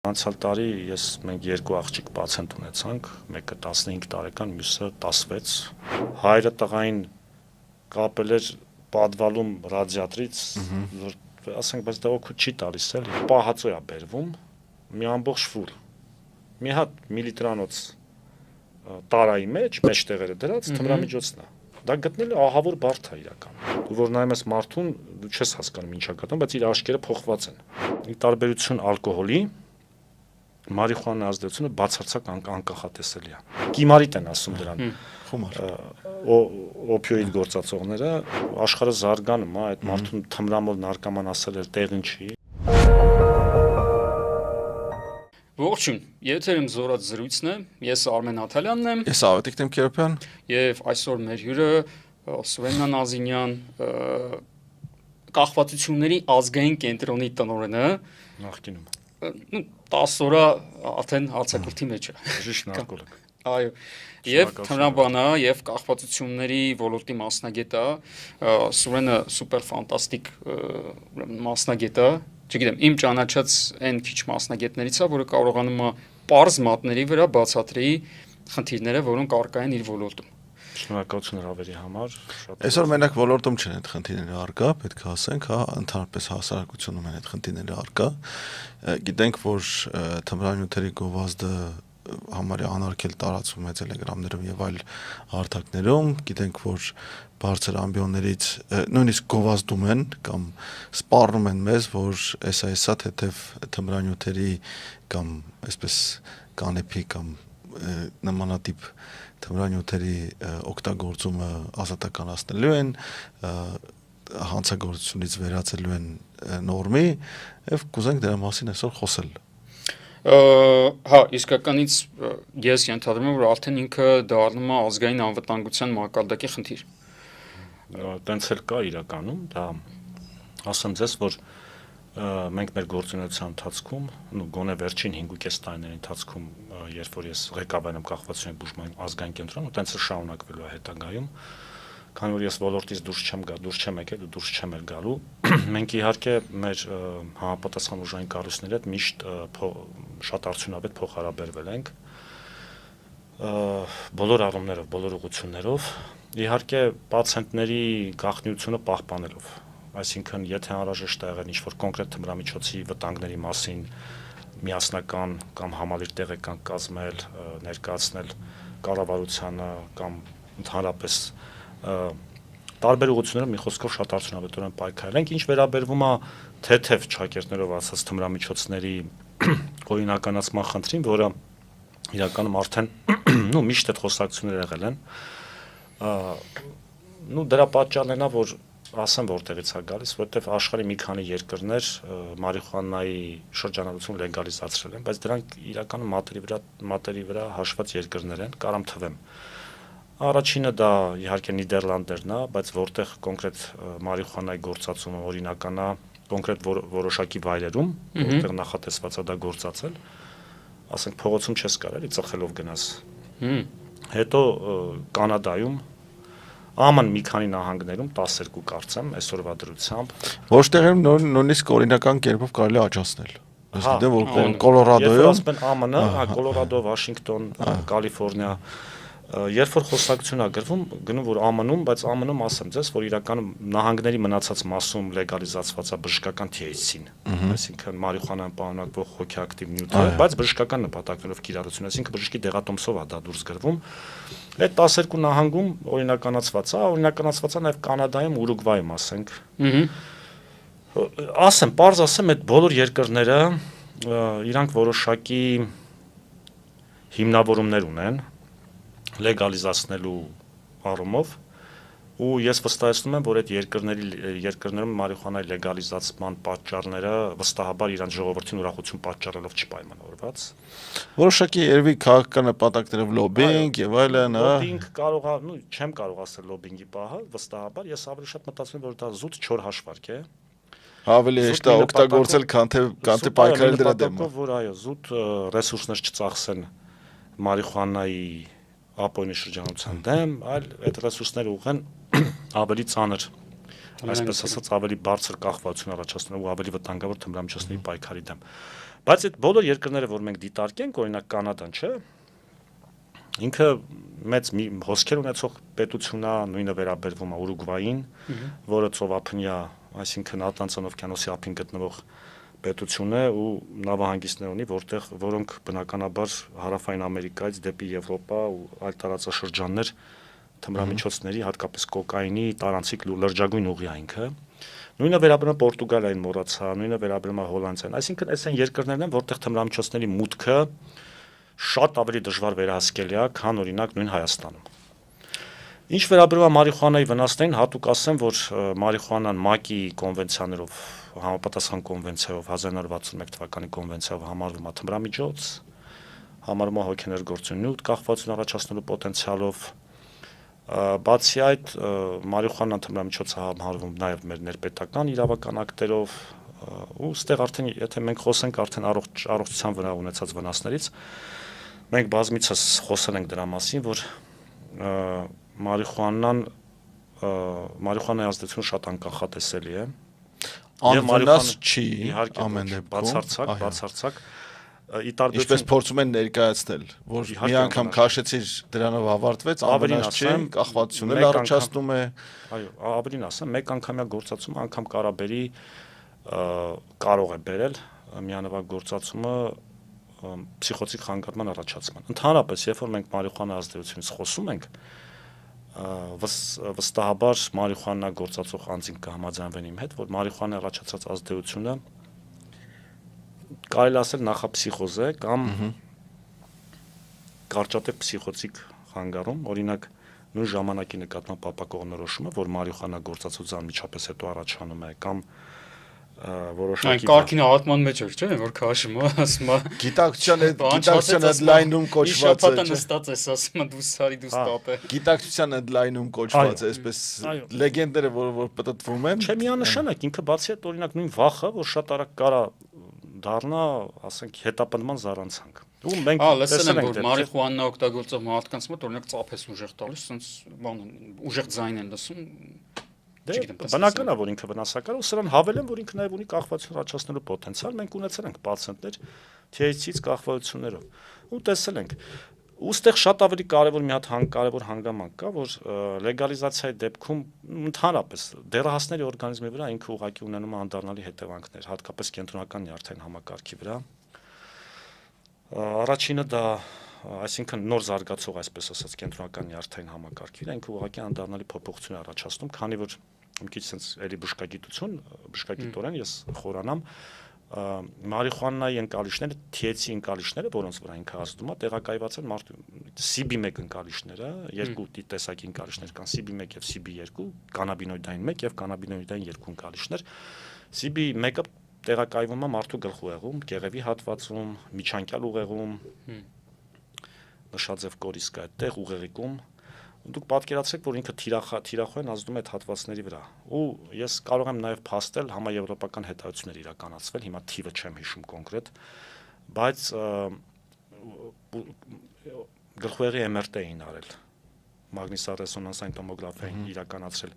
Անցյալ տարի մենք երկու աղջիկ պացիենտ ունեցանք, մեկը 15 տարեկան, մյուսը 16։ Հայրը տղային կապել էր պատվալում ռադիատրից, որ ասենք, բայց դա օգուտ չի տալիս էլի։ Պահածո է բերվում, մի ամբողջ ֆուր։ Մի հատ միլիտրանոց տարայի մեջտեղերը դրած թմրամիջոցն է։ Դա գտնելը ահավոր բարդ է իրական։ Դու որ նայում ես մարդուն, դու չես հասկանում ինչա կատարում, բայց իր աշկերը փոխված են։ Ի տարբերություն ալկոհոլի, մարիխուանայի ազդեցությունը բացարձակ անկախատեսելի է։ Կիմարիտ են ասում դրան։ Խոմար։ Օպիոիդ գործածողները աշխարհը զարգանում է, այդ մարդուն թմրամոլ նարկոման ասել էլ տեղին չի։ Ողջույն, եթերում Զորաց զրույցն է, ես Արմեն Աթալյանն եմ։ Ես Ավետիք Տեմքերոպյան։ Եվ այսօր մեր հյուրը Սուրեն Նազինյան, կախվածությունների ազգային կենտրոնի տնօրենը, Նախկինում 10 օր արդեն արձակուրդի մեջ է։ Բժիշկ նարկոլոգ։ Այո, եւ թմրաբանա եւ կախվածությունների ոլորտի մասնագետ է, Սուրենը սուպեր ֆանտաստիկ մասնագետ է, չգիտեմ, իմ ճանաչած այն քիչ մասնագետներից է, որը կարողանում է պարզ մատների վրա բացատրի խնդիրները, որոնք առկա են իր ոլորտում։ Շնորհակալություն հավերի համար։ Այսօր մենակ ոլորտում չեն այդ խնդիրները առկա, պետք է ասենք, հա, ընդհանրապես հասարակությունում են այդ խնդիրները առկա։ Գիտենք, որ թմրանյութերի գովազդը համարյա անարգել տարածվում է Telegram-ներում եւ այլ հարթակներում, գիտենք, որ բարձր ամբիոններից նույնիսկ գովազդում են կամ սպառնում են մեզ, որ SIS-ը թեթև թմրանյութերի կամ այսպես կանեփի կամ նմանատիպ թմրանյութերի օգտագործումը ազատականացնելու են, հանցագործությունից վերածելու են նորմի եւ կուզենք դրա մասին այսօր խոսել։ Հա, իսկականից ես ենթադրում եմ, որ արդեն ինքը դառնում է ազգային անվտանգության մակարդակի խնդիր։ Տենց էլ կա իրականում, դա ասեմ ձեզ, որ մենք մեր գործունեության ընթացքում, գոնե վերջին 5.5 տարիների ընթացքում, երբ որ ես ղեկավար եմ կախվածությունների բուժման ազգային կենտրոնում, տենց էլ շարունակվելու է հետագայում, քանի որ ես ոլորտից դուրս չեմ եկել ու դուրս չեմ էլ գալու, մենք իհարկե մեր համապատասխան ուժային կառույցների հետ միշտ շատ արդյունավետ փոխհարաբերվել ենք բոլոր առումներով, բոլոր ուղղություններով, իհարկե պացիենտների գաղտնիությունը պահպանելով, այսինքն եթե անհրաժեշտ է եղել ինչ-որ կոնկրետ թմրամիջոցի վտանգների մասին միասնական կամ համալիր տեղեկանք կազմել, ներկայացնել կառավարությանը կամ ընդհանրապես տարբեր ուղղություններով մի խոսքով շատ արդյունավետորեն պայքարել ենք, ինչ վերաբերվում է թեթև ճակերտներով ասած թմրամիջոցների օրինականացման խնդրին, որը իրականում արդեն միշտ այդ խոսակցություններ եղել են, դրա պատճառն է, որ ասեմ որտեղից է գալիս, որտեղ աշխարհի մի քանի երկրներ մարիխուանայի շրջանառություն լեգալիզացրել են, բայց դրանք իրականում մատերի վրա հաշված երկրներ են, կարամ թվեմ։ Առաջինը դա իհարկե Նիդերլանդներն է, բայց որտեղ կոնկրետ մարիխուանայի գործածումը օրինական է կոնկրետ որոշակի վայրերում, որտեղ նախատեսված է դա գործածել, ասենք փողոցում չես կարող էլի ծխելով գնաս։ Հետո Կանադայում ԱՄՆ մի քանի նահանգներում 12 կարծեմ այսօրվա դրությամբ Ոչ տեղերում նույնիսկ օրինական կերպով կարելի է աճացնել։ Ես գիտեմ, որ Կոլորադոյում, ԱՄՆ, Կոլորադո, Վաշինգտոն, Կալիֆոռնիա, երբ որ խոսակցություն է գնում որ ԱՄՆ-ում, բայց ԱՄՆ-ում ասեմ ձեզ, որ իրականում նահանգների մնացած մասում լեգալիզացված է բժշկական THC-ն, այսինքն մարիխուանան պարունակող հոգեակտիվ նյութը, բայց բժշկական նպատակներով կիրառություն, այսինքն բժշկի դեղատոմսով է դա դուրս գրվում։ Այդ 12 նահանգում օրինականացված է նաև Կանադայում, Ուրուգվայում, ասենք։ Ասեմ, պարզ ասեմ, այդ բոլոր երկրները իրանք որոշակի հիմնավորումներ ունեն լեգալիզացնելու առումով ու ես վստահեցնում եմ, որ այդ երկրներում մարիխուանայի լեգալիզացման պատճառները վստահաբար իրանց ժողովրդին ուրախություն պատճառելով չպայմանավորված։ Որոշակի երևի քաղաքական նպատակներով լոբինգ եւ այլն, լոբինգ կարող է, չեմ կարող ասել լոբինգի պահը, վստահաբար ես ավելի շատ մտածում եմ, որ դա զուտ չոր հաշվարկ է։ Ավելի հեշտ է օգտագործել, քան թե պայքարել դրա դեմ։ Որ այո, զուտ ռեսուրսներ չծախսեն մարիխուանայի ապօրինի շրջանառության դեմ, այլ այդ ռեսուրսները ուղղեն ավելի ծանր, այսպես ասած, ավելի բարձր կախվածություն առաջացնելու ու ավելի վտանգավոր թմրամիջոցների պայքարի դեմ։ Բայց այդ բոլոր երկրները, որ մենք դիտարկենք, օրինակ Կանադան, չէ, ինքը մեծ հոսքեր ունեցող պետություն է, նույնը վերաբերվում է Ուրուգվային, որը ծովափնյա, այսինքն Ատլանտյան օվկիանոսի ափին գտնվող պետություն է ու նավահանգիստներ ունի, որոնք բնականաբար հարավային Ամերիկայից դեպի Եվրոպա ու այլ տարածաշրջաններ թմրամիջոցների, հատկապես կոկայինի տարանցիկ լրջագույն ուղի է ինքը։ Նույնը վերաբերում է Պորտուգալիային մոռացա, նույնը վերաբերում է Հոլանդիային։ Այսինքն այս այն երկրներն են, որտեղ թմրամիջոցների մուտքը շատ ավելի դժվար վերահսկելի է, քան օրինակ նույն Հայաստանում։ Ինչ վերաբերում է մարիխուանայի վնասներին, հատուկ ասեմ, որ մարիխուանան ՄԱԿ-ի կոնվենցիաներով, համապատասխան կոնվենցիայով 1961 թվականի կոնվենցիայով համարվում է թմրամիջոց, համարվում է հոգեներգործություն նյութ կախվածություն առաջացնելու պոտենցիալով։ Բացի այդ, մարիխուանան թմրամիջոց է համարվում նաև մեր ներպետական իրավական ակտերով, ու ստեղ արդեն եթե մենք խոսենք արդեն առողջության վրա ունեցած վնասներից, մենք բազմիցս խոսել ենք դրա մասին, որ մարիխուանայի ազդեցությունը շատ անկանխատեսելի է։ Անվնաս չի ամեն դեպքում, բացարձակ Ինչպես փորձում են ներկայացնել, որ մի անգամ քաշեցիր դրանով ավարտվեց, անվնաս չի, կախվածություն էլ առաջացնում է։ Այո, ավելին ասեմ, մեկ անգամյա գործածումը անգամ կարաբերի կարող է բերել միանավակ գործածումը փսիխոցիկ խանգարման առաջացման։ Ընդհանրապես, երբ որ մենք մարիխուանա ազդեցությունից խոսում ենք, վստահաբար մարիխուանա գործածող անձինք կհամաձայնվեն իմ հետ, որ մարիխուանա առաջացած ազդեցությունը կարելի ասել նախապսիխոզ է կամ կարճատև փսիխոցիկ խանգարում, օրինակ նույն ժամանակի նկատմամբ ապակողնորոշումը, որ մարիխուանա գործածությունից անմիջապես հետո առաջանում է կամ որոշակի կարգին հատման մեջ էր, չէ՞, որ քաշում է, ասում է գիտակցության headline-ում կոչված է, չէ՞։ Նստած ես, ասում է դու սարի դու ստապ է։ Գիտակցության headline-ում կոչված է, այսպես լեգենդները, որ պատտվում են։ Չէ, միանշանակ ինքը բացի այդ օրինակ նույն վախը, որ շատ արագ կարա դառնա, ասենք, հետապնդման զառանցանք։ Ու մենք տեսել ենք, որ մարիխուանա օգտագործող մարդկանց մոտ օրինակ ծափես ուժեղ տալիս, sense բան ուժեղ ձայն են լսում։ Բնական է, որ ինքը վնասակար է, ու սրան հավելեմ, որ ինքը նաև ունի կախվածություն առաջացնելու պոտենցիալ, մենք ունեցել ենք պացիենտներ THC-ից կախվածություններով։ Ու տեսել ենք։ Ու ստեղ շատ ավելի կարևոր մի հատ կարևոր հանգամանք կա, որ լեգալիզացիայի դեպքում ընդհանրապես դեռահասների օրգանիզմի վրա ինքը ուղղակի ունենում է անդառնալի հետևանքներ, հատկապես կենտրոնական նյարդային համակարգի վրա։ Առաջինը դա, այսինքն նոր զարգացող, այսպես ասած, կենտրոնական նյարդային համակարգի վրա ինքը ուղղակի անդառնալի փոփոխություն է առաջացնում, քանի որ մի քիչ sense էլի բժշկագիտորեն ես խորանամ, մարիխուանայի ընկալիչները, THC ընկալիչները, որոնց վրա ինքը ազդում է, տեղակայված են CB1 ընկալիչները, երկու տեսակի ընկալիչներ կան, CB1 եւ CB2, կանաբինոիդային 1 եւ կանաբինոիդային 2 ընկալիչներ։ CB1-ը տեղակայվում է մարդու գլխուղեղում, կեղևի հատվածում, միջանկյալ ուղեղում, նշաձև կորիսկա այդտեղ ուղեղիկում։ Դուք պատկերացրեք, որ ինքը թիրախորեն ազդում է այդ հատվածների վրա։ Ու ես կարող եմ նաև փաստել համաեվրոպական հետազոտություններ իրականացվել, հիմա թիվը չեմ հիշում կոնկրետ, բայց գլխուղեղի MRT էին արել, մագնիսառեսոնանսային տոմոգրաֆիա էին իրականացրել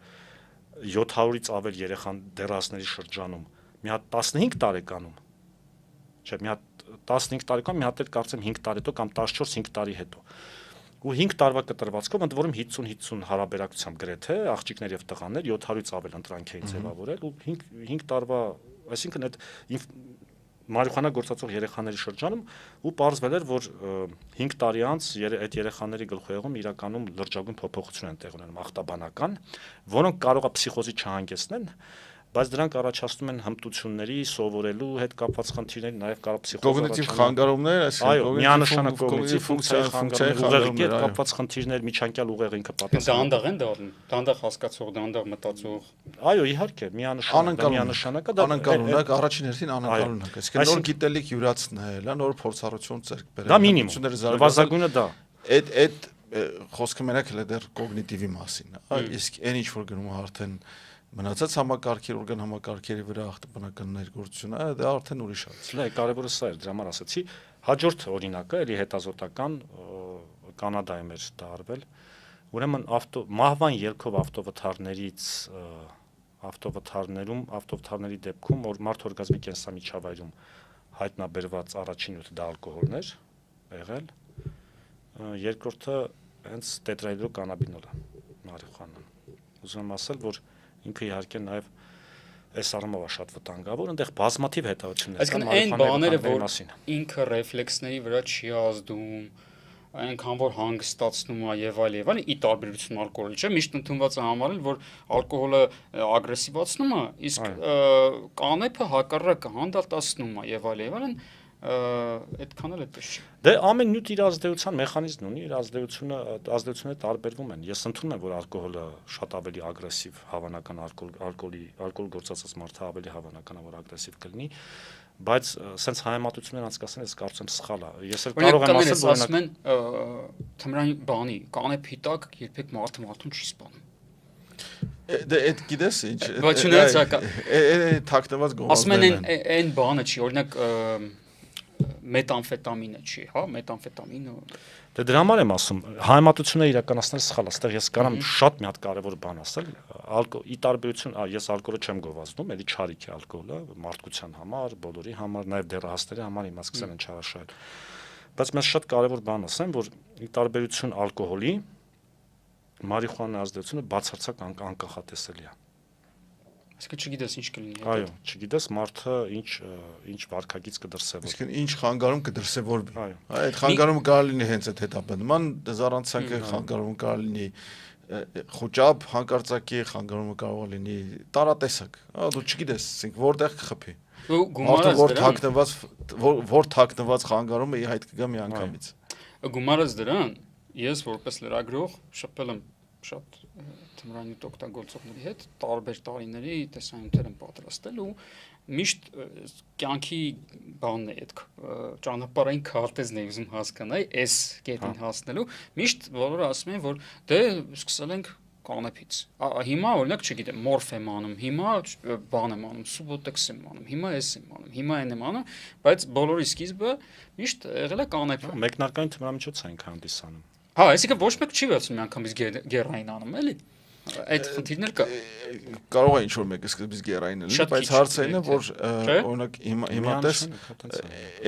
700-ից ավել երեխան դեռահասների շրջանում, մի հատ 15 տարեկանում, չէ, մի հատ 15 տարեկան, մի հատ էլ կարծեմ 5 տարի հետո կամ 14-5 տարի հետո։ Ու 5 տարվա կտրվածքով ընդ որում 50-50 հարաբերակցությամբ գրեթե աղջիկներ եւ տղաներ 700-ից ավել ընտրանք էին ձևավորել ու 5 տարվա, այսինքն այդ մարիխուանա գործածող երեխաների շրջանում ու պարզվել էր, որ 5 տարի անց այդ երեխաների գլխուղեղում իրականում լրջագույն փոփոխություն են տեղ ունենում ախտաբանական, որոնք կարող է փսիխոզի չհանգեցնեն, բայց դրանք առաջացնում են հմտությունների, սովորելու հետ կապված խնդիրներ, նաև կարող փսիխոզ կոգնիտիվ խանգարումներ, այո, միանշանակ կոգնիտիվ ֆունկցիայի խանգարումներ, ուղեղի հետ կապված խնդիրներ, միջանկյալ ուղեղը ինքը պատասխան։ Դանդաղ են դառնում, դանդաղ հասկացող, դանդաղ մտածող։ Այո, իհարկե, միանշանակ է դա անընկալունակ, առաջին հերթին անընկալունակ, այսինքն նոր գիտելիք յուրացնել, նոր փորձառություն ձեռք բերել։ Դա մինիմում, նվազագույնը դա։ Այդ խոսքը մենակ էլ է դեռ կոգնիտիվի մասին, իսկ այն ինչ որ գնում է արդեն մնացած համակարգերի, օրգան համակարգերի վրա ախտաբանական ներգործությունը, դա արդեն ուրիշ է։ Դա կարևորը սա էր, դրա համար ասացի, հաջորդ օրինակը, էլի հետազոտական Կանադայում էր դա արվել, ուրեմն մահվան ելքով ավտովթարների դեպքում, որ մարդ օրգազմի կենսամիջավայրում հայտնաբերված առաջին նյութը դա ալկոհոլն էր եղել, երկրորդը հենց տետրահիդրոկանաբինոլը, մարիխուանան։ Ուզում եմ ասել, որ ինքը իհարկե նաև այս առումով շատ վտանգավոր, այնտեղ բազմաթիվ հետևություններ կան մարիխուանայի մասին։ Ինքը ռեֆլեքսների վրա չի ազդում, այնքան որ հանգստացնում է եւ այլ, ի տարբերություն ալկոհոլի, չէ՞, միշտ ընդունված է համարել, որ ալկոհոլը ագրեսիվացնում է, իսկ կանեփը հակառակը հանդարտացնում է եւ այլ, այդքան էլ այդպես չի։ Դե ամեն նյութ իր ազդեցության մեխանիզմն ունի, իր ազդեցությունները տարբերվում են։ Ես ընդունում եմ, որ ալկոհոլը շատ ավելի ագրեսիվ, հավանական ալկոհոլ գործածած մարդը ավելի հավանական է, որ ագրեսիվ կլինի, բայց սենց հայեմատություններ անցկացնել ես կարծում եմ սխալ է։ Ես էլ կարող եմ ասել, որ ասում են թմրանի բանի, կանեփի տակ երբեք մարդուն չի սպանում։ Դե այդ գիտես ինչ։ Բայց ունեցա թաքնված գովազդն։ Ասում են այն բանը չի, օրինակ մետամֆետամինը չի, հա, մետամֆետամինը։ Դե դրա համար եմ ասում, հայեմատությունը իրականացնել սխալ է, այստեղ ես կարամ շատ մի հատ կարևոր բան ասել, ի տարբերություն, ես ալկոհոլը չեմ գովազդում, էլի չարիք է ալկոհոլը, մարդկության համար, բոլորի համար, նաև դեռահասների համար հիմա սկսել են չարաշահել։ Բայց ես շատ կարևոր բան ասեմ, որ ի տարբերություն ալկոհոլի, մարիխուանայի ազդեցությունը բացարձակ անկախատեսելի է։ Իսկ չգիտես ինչ կլինի։ Այո, չգիտես մարդը ինչ վարքագիծ կդրսևորի։ Իսկ ինչ խանգարում կդրսևորվի։ Այո։ Այդ խանգարումը կարող լինի հենց այդ հետապնդման դզարանցանքը, խանգարումը կարող լինի խոճապ, հանկարծակի խանգարումը կարող լինի տարատեսակ։ Դու չգիտես, ասենք որտեղ կխփի։ Որ թաքնված խանգարումը ի հայտ կգա մի անգամից։ Գումարած դրան, ես որպես լրագրող շփվել եմ շատ թմրանյութ օգտագործողների հետ տարբեր տարիների տեսանյութեր են պատրաստել ու միշտ կյանքի բանն է այդ ճանապարհային քարտեզն է ուզում հասկանալ այս կետին հասնելու միշտ բոլորը ասում են որ դե սկսել ենք կանեփից հիմա օրինակ չգիտեմ մորֆ եմ անում հիմա բան եմ անում սուբոտեքս եմ անում հիմա էս եմ անում հիմա այն եմ անում բայց բոլորի սկիզբը միշտ եղել է կանեփը մեկնարկային թմրամիջոց ենք հանդիսանում Հա, այսինքն ոչ մեկ չի վերցնում միանգամից գերային անում, էլի։ Այդ խնդիրն էլ կա։ Կարող է ինչ-որ մեկը սկզբից գերային լինի, բայց հարցը այն է, որ օրինակ հիմա տես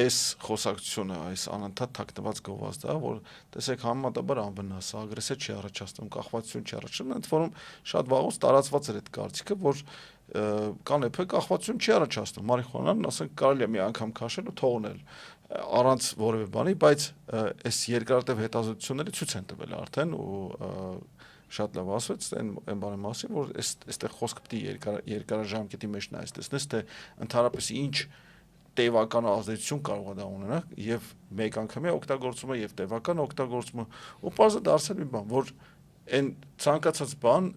այս խոսակցությունը, այս անընդհատ թաքնված գովազդը, որ տեսեք համեմատաբար անվնաս, ագրեսիա չի առաջացնում, կախվածություն չի առաջացնում, ընդ որում շատ վաղուց տարածված էր այդ կարծիքը, որ կանեփը կախվածություն չի առաջացնում, մարիխուանան, ասենք կարելի է մի անգամ քաշել ու թողնել առանց որևէ բանի, բայց այս երկարատև հետազոտությունները ցույց են տվել արդեն ու շատ լավ ասվեց այն բանի մասին, որ այստեղ խոսքը պետք է երկարաժամկետի մեջ նայես, տեսնես թե ընդհանրապես ինչ տևական ազդեցություն կարող է դա ունենալ եւ մեկ անգամի օգտագործումը եւ տևական օգտագործումը ու բարձր դարձել մի բան, որ այն ցանկացած բան,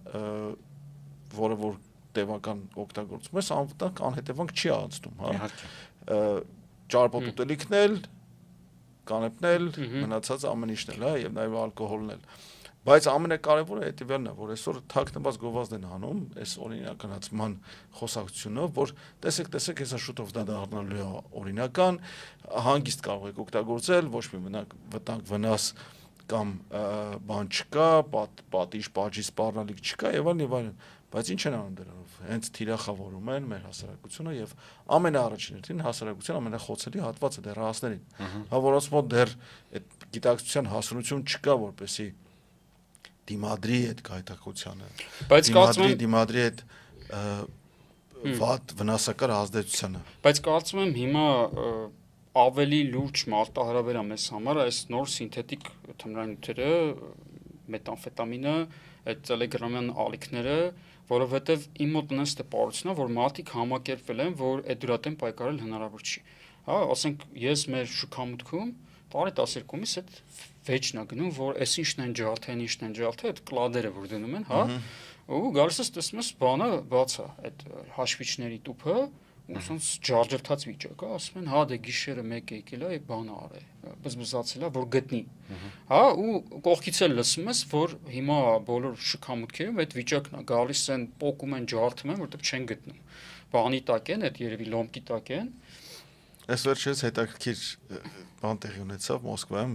որը որ տևական օգտագործում ես, անվտանգ անհետևանք չի անցնում, հա։ Իհարկե ճարպոտ ուտելիքն էլ, կանեփն էլ, մնացած ամեն ինչն էլ, հա, եւ նաեւ ալկոհոլն էլ։ Բայց ամենակարևորը հետեւյալն է, որ այսօր թաքնված գովազդ են անում, այս օրինականացման խոսակցությունը, որ տեսեք, հեսա շուտով դա դառնալու է օրինական, հանգիստ կարող եք օգտագործել, ոչ մի վտանգ վնաս կամ բան չկա, պատիժ, պատժի սպառնալիք չկա եւ այլն։ Բայց ինչ են անում դրանով։ Հենց թիրախավորում են մեր հասարակությունը եւ ամենաառաջին հասարակության ամենախոցելի հատվածը դեռահասներին։ Հա որոնց մոտ դեռ այդ գիտակցության հասունություն չկա, որպեսի դիմադրի այդ գայթակղությանը։ Բայց կարծում եմ դիմադրի այդ վատ վնասակար ազդեցությանը։ Բայց կարծում եմ հիմա ավելի լուրջ մարտահրավեր է մեզ համար այս նոր սինթետիկ թմրանյութերը, մետամֆետամինը, այդ տելեգրամյան ալիքները, որովհետև իմ մոտ նենց տպավորությունն է, որ մարդիկ համակերպվել են, որ այդ դրատեն պայքարել հնարավոր չի։ Հա, ասենք ես մեր շուքամուտքում տարի 12-ից այդ վեճն է գնում, որ այս ինչն են ջարդը, այդ կլադերը որ դնում են, հա, ու գալիս ես տեսնում ես բանը բաց է, այդ հաշվիչների տուփը ուսոնց ջարջրթած վիճակ է, ասում են, հա դե գիշերը մեկ եկել է, բան արել, բզբզացել է, որ գտնի։ Հա, ու կողքից էլ լսում ես, որ հիմա բոլոր շքամուտքերում այդ վիճակն է, գալիս են, պոկում են, ջարդում են, որտեղ չեն գտնում։ Բանի տակ են, այդ երևի լոմկի տակ են։ Այս վերջերս հետաքրքիր բան տեղի ունեցավ Մոսկվայում,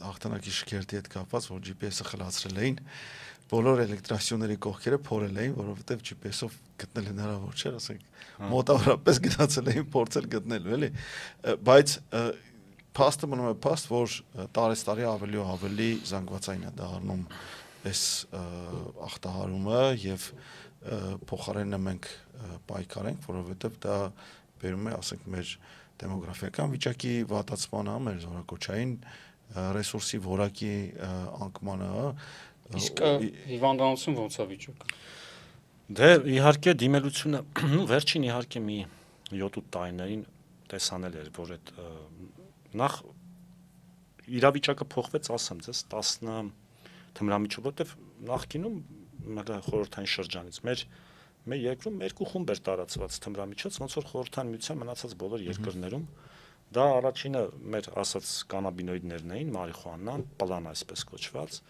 հաղթանակի շքերթի հետ կապված, որ GPS-ը խլացրել էին, բոլոր էլեկտրասյուների կողքերը փորել էին, որովհետև GPS-ով գտնել հնարավոր չէր, ասենք մոտավորապես գնացել էին փորձել գտնելու, էլի, բայց փաստը մնում է փաստ, որ տարեստարի ավելի ու ավելի զանգվածային է դառնում այս ախտահարումը եւ փոխարենը մենք պայքարենք, որովհետև դա բերում է, ասենք, մեր դեմոգրաֆիական վիճակի վատացմանը, մեր զորակոչային ռեսուրսի որակի անկմանը, իսկ հիվանդանոցում ոնց է վիճակը։ Դե իհարկե դիմելությունը վերջին իհարկե մի 7-8 տարիներին տեսանել էր, որ այդ նախ իրավիճակը փոխվեց, ասեմ ձեզ 10 թմրամիջով, որտեվ նախկինում խորհրդային շրջանից մեր երկրում երկու խումբ էր տարածված թմրամիջոց, ոնց որ խորհրդային միության մնացած բոլոր երկրներում, դա առաջինը մեր ասած կանաբինոիդներն էին, մարիխուանան, պլան այսպես կոչված,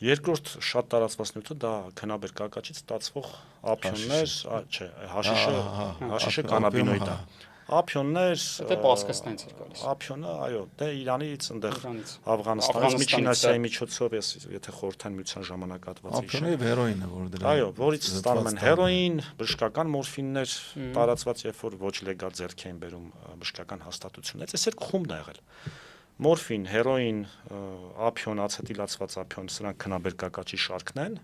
երկրորդ շատ տարածված նյութը դա քնաբեր կակաչից ստացվող ափիոններ, չէ, հաշիշը կանաբինոիդ է, ափիոններ, դա պասկստանից էր գալիս, ափիոնը, այո, դե Իրանից, այնտեղ Աֆղանստանից, Միջին Ասիայի միջոցով, եթե խորհրդային միության ժամանակատված ափիոնը եւ հերոինը, որ դրա, այո, որից ստանում են հերոին, բժշկական մորֆիններ տարածված, երբ որ ոչ լեգալ ձեռք էին բերում բժշկական հաստատություններից, այս երկու խումբն ա եղել։ Մորֆին, հերոին, ափիոն, ացետիլացված ափիոն, սրանք քնաբերկակաչի շարքն են,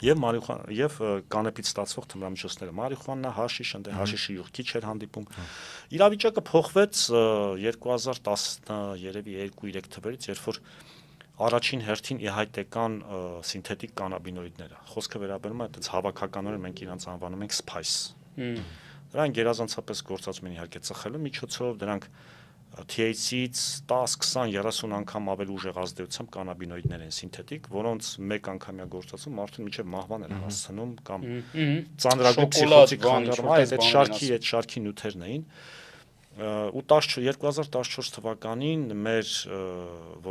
եւ կանեպից ստացվող թմրամիջոցները, մարիխուանա, հաշիշ, ընդ հաշիշի յուղքի չէր հանդիպում։ Իրավիճակը փոխվեց 2010 երևի 2-3 թվերից, երբ որ առաջին հերթին ի հայտ եկան սինթետիկ կանաբինոիդները։ Խոսքը վերաբերում է այդպես հավաքականորեն մենք իրանց անվանում ենք spice։ Դրանք գերազանցապես գործածում են իհարկե ծխելու միջոցով, դրանք THC-ից 10, 20, 30 անգամ ավելի ուժեղ ազդեցությամբ կանաբինոիդներ են սինթետիկ, որոնց մեկ անգամյա գործածում մարդուն միջև մահվան են հասցնում կամ ծանրագույն փսիխոտիկ խանգարում, այդ շարքի նյութերն էին։ Ու 2014 թվականին մեր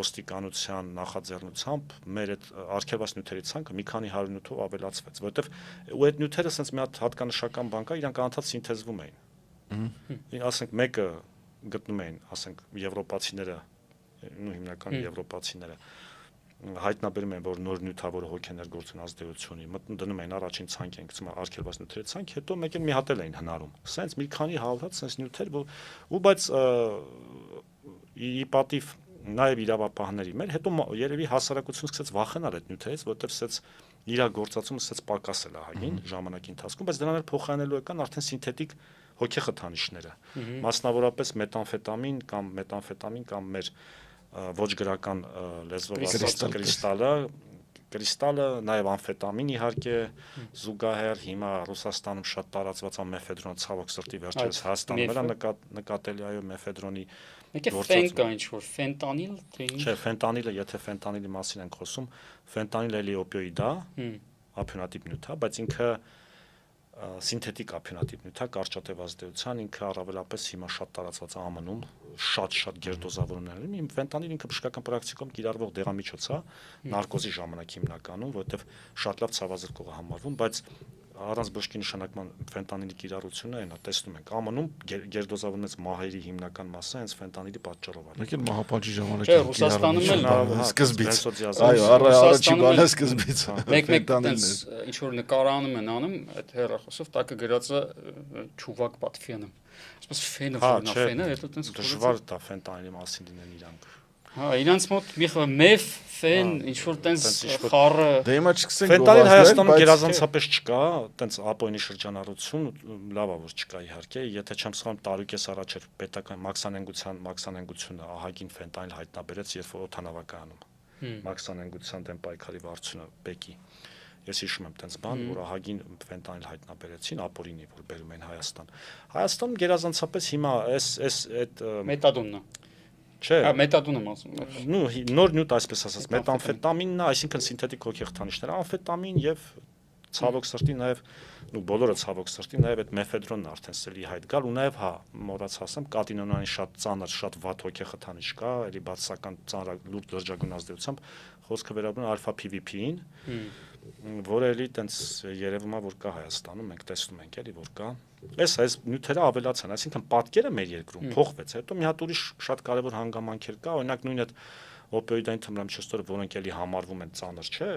ոստիկանության նախաձեռնությամբ մեր այդ արգելված նյութերի ցանկը մի քանի 100 նյութով ավելացվեց, որովհետև ու այդ նյութերը sense մի հատ հատկանշական բան կա, իրանք անընդհատ սինթեզվում էին։ Ասենք մեկը գտնում էին, ասենք, եվրոպացիները, հիմնական եվրոպացիները հայտնաբերում են, որ նոր նյութավոր հոգեներգործուն ազդեցություն ունի, դնում են առաջին ցանկ են գցում արգելված նյութերի ցանկ, հետո մեկ էլ մի հատ էլ էին հնարում։ Սենց մի քանի հազար սենց նյութեր, ու բայց ի պատիվ նաև իրավապահների մեր, հետո երևի հասարակությունը սկսեց վախենալ այդ նյութերից, որտեղ սենց իր գործածումը սկսեց պակասել ահագին ժամանակի ընթացքում, բայց դրանով փոխանցելու եկան արդեն սինթետիկ հոգեխթանիչները, մասնավորապես մեթամֆետամին կամ մեր ոչ գրական լեզվով ասած կրիստալը, նաև ամֆետամին իհարկե, զուգահեռ հիմա Ռուսաստանում շատ տարածված է մեֆեդրոն, ցավոք սրտի վերջերս Հայաստանում էլ նկատելի այո մեֆեդրոնի գործածում։ Ինչ որ ֆենտանիլ, թե ինչ։ Չէ, ֆենտանիլը, եթե ֆենտանիլի մասին ենք խոսում, ֆենտանիլը էլի օպիոիդ է, ափիոնատիպ նյութ է, բայց ինքը սինթետիկ ափիոնատիպ նյութ է, կարճատև ազդեցության, ինքը առավելապես հիմա շատ տարածված է ԱՄՆ-ում, շատ գերդոզավորումներ։ Ֆենտանիլը ինքը բժշկական պրակտիկայում կիրառվող դեղամիջոց է, նարկոզի ժամանակ հիմնականում, որովհետև շատ լավ ցավազրկող է համարվում, բայց առանց բժշկի նշանակման ֆենտանիլի կիրառությունը այնա տեսնում ենք ԱՄՆ-ում գերդոզավորումից մահերի հիմնական մասը հենց ֆենտանիլի պատճառով է։ Եկել մահապատժի ժամանակ Ռուսաստանում էլ սկզբից։ Այո, առաջի բանը սկզբից։ Մեկ ինչ որ նկարանում են անում, այդ հեռախոսով տակը գրած է Չուվակ Պատվյանը։ Այսպես ֆենը, հետո տենց դժվար է ֆենտանիլի մասին լինեն իրանք։ Հա, իրանց մոտ մի խոր մեֆ, ֆեն, ինչ որ տենց խառը։ Դե հիմա չկսենք ֆենտանիլ Հայաստանում գերազանցապես չկա, տենց ապօրինի շրջանառություն, լավ է որ չկա իհարկե, եթե չեմ սխալվում տարուկես առաջ էր պետական մաքսանենգությունը ահագին ֆենտանիլ հայտնաբերեց, երբ որ օդանավակայանում մաքսանենգության դեմ պայքարի վարչությունը Բեկի։ Ես հիշում եմ տենց բան, որ ահագին ֆենտանիլ հայտնաբերեցին ապօրինի, որ բերում են Հայաստան։ Հայաստանում գերազանցապես հիմա այդ մետադոնն է։ Չէ, մետադոն եմ ասում։ Նոր նյութ այսպես ասած, մեթամֆետամինն է, այսինքն սինթետիկ հոգեխթանիչները, ամֆետամին եւ ցավոք սրտի նաեւ բոլորը ցավոք սրտի նաեւ այդ մեֆեդրոնն արդեն սելի հայտ գալ ու նաեւ հա մոռացածեմ կատինոնային շատ ծանր, շատ վատ հոգեխթանիչ կա, էլի բացասական ծանրալուրջ լրջագույն ազդեցությամբ խոսքը վերաբերում է ալֆա PVP-ին, որը էլի տենց երևում է որ կա Հայաստանում, մենք տեսնում ենք էլի որ կա։ Այս նյութերը ավելացան, այսինքն պատկերը մեր երկրում փոխվեց, հետո մի հատ ուրիշ շատ կարևոր հանգամանքեր կա, օրինակ նույն այդ օպիոիդային թմրամիջոցները, որոնք էլի համարվում են ծանր, չէ,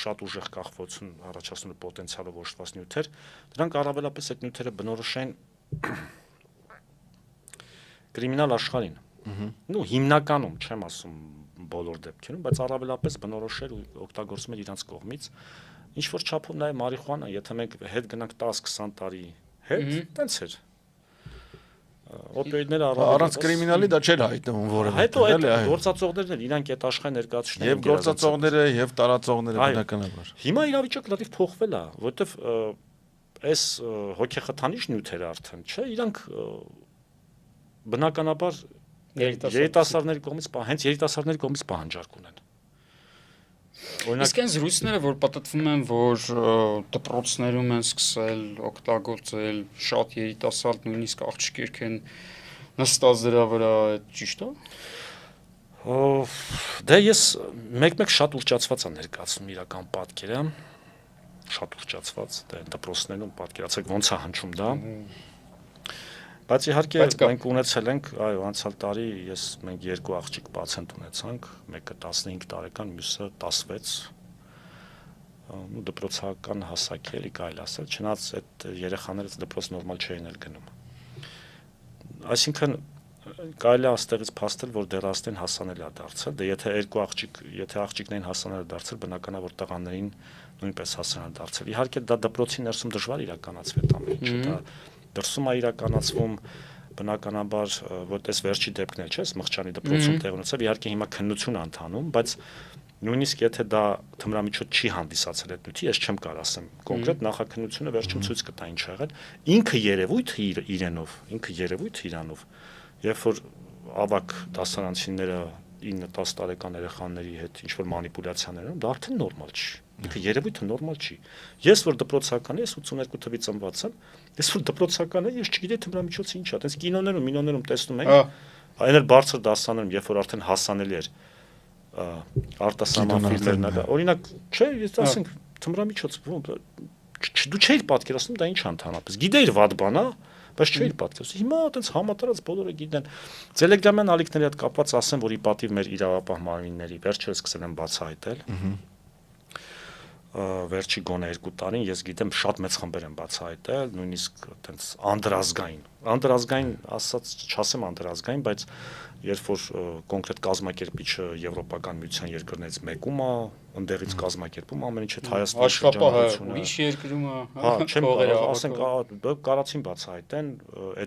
շատ ուժեղ կախվածություն առաջացնելու պոտենցիալով օժտված նյութեր, դրանք առավելապես այդ նյութերը բնորոշ են կրիմինալ աշխարհին։ Նու հիմնականում չեմ ասում բոլոր դեպքերում, բայց առավելապես բնորոշել ու օգտագործում են իրանց կողմից։ Ինչ որ չափով նաև մարիխուանա, եթե մենք հետ գնանք 10-20 տարի հետ, տենց էր։ Օպիոիդները առանց կրիմինալի դա չէր հայտնվում որևէ։ Հետո այդ գործածողներն էլ իրանք այդ աշխարհի ներկայացուցիչներն եւ գործածողները եւ տարածողները բնականաբար։ Հիմա իրավիճակը լրիվ փոխվել է, որովհետեւ այս հոգեխթանիչ նյութերը արդեն, չէ, իրանք բնականաբար երիտասարդների կողմից հենց երիտասարդների կողմից պահանջարկ ունեն։ Իսկ այն զրույցները, որ պատտվում են, որ դպրոցներում են սկսել օգտագործել շատ երիտասարդ նույնիսկ աղջիկներ են նստած դրա վրա, ճիշտ է։ Դե ես մեկ-մեկ շատ ուռճացված եմ ներկայացնում իրական պատկերը, շատ ուռճացված, դե դպրոցներում պատկերացեք ոնց է հնչում դա։ Բայց իհարկե մենք ունեցել ենք, այո, անցյալ տարի մենք երկու աղջիկ պացիենտ ունեցանք, մեկը 15 տարեկան, մյուսը 16, ու դպրոցական հասակ էլի կարելի ասել, չնայած այդ երեխաներից դպրոց նորմալ չէին էլ գնում։ Այսինքն կարելի է այստեղից փաստել, որ դեռ աստեն հասանելի է դարձել, դե եթե աղջիկներին հասանելի է դարձել, բնական է որ տղաներին նույնպես հասանելի է դարձել։ Իհարկե դա դպրոցի ներսում դժվար իրականացվի այդ ամեն ինչը, դա դրսում է իրականացվում բնականաբար որտես վերջի դեպքն էլ չէ, Մղճանի դպրոցում տեղ ունեցավ, իհարկե հիմա քննություն է ընթանում, բայց նույնիսկ եթե դա թմրամիջոց չի հանդիսացել այդ նյութի, ես չեմ կարող ասեմ կոնկրետ նախաքննությունը վերջում ցույց կտա ինչ ա եղել, ինքը երևույթը իրանով, երբ որ ավակ դասարանցիները 9-10 տարեկան երեխաների հետ ինչ որ մանիպուլյացիաներ անում, դա արդեն նորմալ չի։ Ինքը երևույթը նորմալ չի։ Ես որ դպրոցական եմ, ես 82 թվականից ծնված եմ, ես որ դպրոցական եմ, ես չգիտեի թմրամիջոցը ինչ է, այտենց կինոներում, մինոներում տեսնում ենք, այն էլ բարձր դասաներում, երբ որ արդեն հասանելի էր արտասահման ֆիլմերն ալա։ Օրինակ, չէ, ես ասենք թմրամիջոց, դու չէիր պատկերացնում դա ինչ է ընդհանրապես։ Գիտեիր վատ բան է, բայց չէիր պատկերացնում։ Հիմա այտենց համատարած բոլորը գիտեն։ Տելեգրամյան ալիքների հետ կապված ասեմ, որ ի պատիվ մեր իրավապահ մարմինների վերջերս սկսել են բացահայտել։ Վերջի գոնե 2 տարին ես գիտեմ շատ մեծ խմբեր են բացահայտել, նույնիսկ այտենց անդրազգային ասած չասեմ անդրազգային, բայց երբ որ կոնկրետ կազմակերպիչը եվրոպական միության երկրներից մեկում է, ընդեղից կազմակերպում ամեն ինչ այդ Հայաստանի շրջանառությունը, ուրիշ երկրում է, չեմ կարող ասենք կարացին բացահայտեն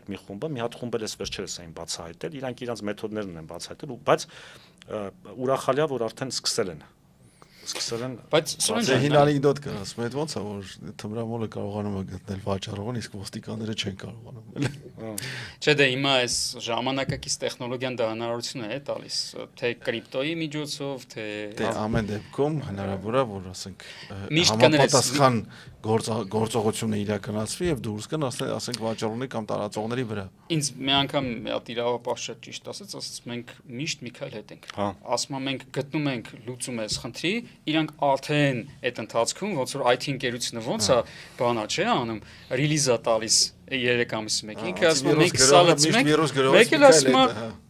այդ մի խումբը, մի հատ խումբ էլ էս վերջերս էին բացահայտել, իրանք իրանց մեթոդներն են բացահայտել, բայց ուրախալիա որ արդեն սկսել են բայց հին անեկդոտ կա, ասում եմ, ոնց է որ թմրամոլը կարողանում է գտնել վաճառողին, իսկ ոստիկանները չեն կարողանում։ Չէ, դե հիմա այս ժամանակակից տեխնոլոգիան դա հնարավորություն է տալիս, թե կրիպտոյի միջոցով, թե ամեն դեպքում հնարավոր է, որ ասենք համապատասխան գործողությունը իրականացվի եւ դուրս գան, ասենք վաճառողի կամ տարածողների վրա։ Ինձ մի անգամ մի հատ իրավապահ շատ ճիշտ ասաց, մենք միշտ Միքայել հետ ենք։ Ասում եմ, մենք գտնում ենք լուծում այս խնդրի, իրանք արդեն այդ ընթացքում ոնց որ IT ընկերությունը ոնց է բանա չէ անում, ռիլիզա տալիս 3 ամիս մեկ։ Ինքը ասում է մենք սալեցում ենք, մեկ էլ ասում է,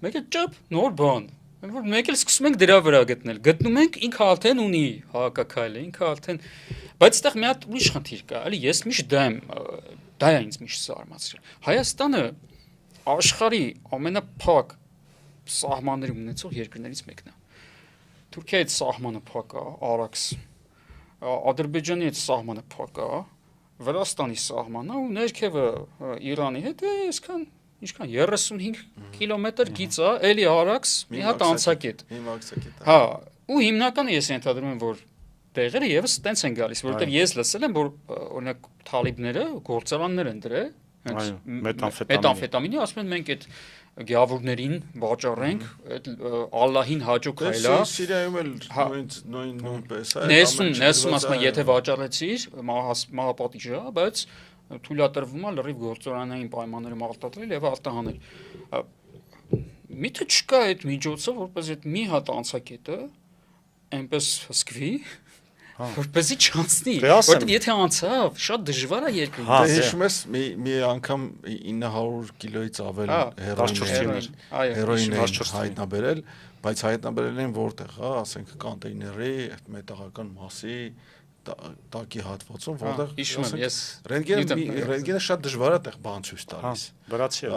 մեկ էլ ճապ նոր բան։ Որ մեկ էլ սկսում ենք դրա վրա գտնել։ Գտնում ենք ինքը արդեն ունի հակակայլը, ինքը արդեն բայց այդտեղ մի հատ ուրիշ խնդիր կա, էլի ես միշտ դա է ինձ միշտ զարմացրել։ Հայաստանը աշխարհի ամենափակ սահմանների ունեցող երկրներից մեկն է։ Թուրքիայի սահմանը փակ է, Արաքս, Ադրբեջանի հետ սահմանը փակ է, Վրաստանի սահմանը ու ներքևը Իրանի հետ է այսքան ինչքան 35 կիլոմետր գիծ է, էլի Արաքս, մի հատ անցակետ։ Հա, ու հիմնականը ես ենթադրում եմ, որ տեղերը եւս տենց են գալիս, որովհետեւ ես լսել եմ, որ օրինակ թալիբները գործարաններ են դրել, հենց մետամֆետամինի, ասում են մենք այդ գյավուրներին վաճառենք, այդ Ալլահին հաջող քայլա։ Սիրիայում էլ նույնպես է։ Ներսում ասում են, եթե վաճառեցիր, մահապատիժ է, բայց թույլատրվում է լրիվ գործարանային պայմաններում արտադրել եւ արտահանել։ Միթե չկա այդ միջոցը, որպես այդ մի հատ անցակետը այնպես հսկվի, որպեսզի չանցնի, որտեղ եթե անցավ, շատ դժվար է երկրում։ Դե հիշում ես մի անգամ 900 կիլոից ավել հերոին հայտնաբերել, բայց հայտնաբերել են որտեղ, հա, ասենք կոնտեյների այդ մետաղական մասի տակի հատվածում, որտեղ ռենտգենը շատ դժվար է տեղ բան ցույց տալիս։ Վրացի է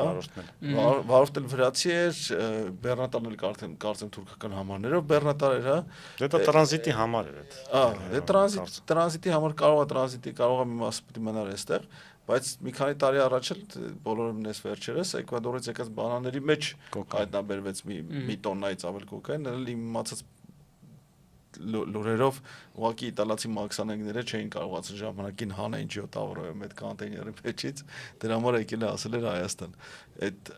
վարորդել վրացի էր, բեռնատարն էլ կարծեմ թուրքական համարներով բեռնատար էր, հա։ Դա տրանզիտի համար էր այդ։ Տրանզիտի համար կարող է մի մասը պիտի մնար այստեղ, բայց մի քանի տարի առաջ էլ բոլորը նես վերջերս Էկվադորից եկած բանաների մեջ հայտնաբերվեց մի տոննայից ավել կոկային, էլ իմացած լուրերով ուղղակի իտալացի մաքսանենգները չէին կարողացել ժամանակին հանեն 700-ով այդ կոնտեյների մեջից, դրա համար եկել է ասել էր Հայաստան։ Այդ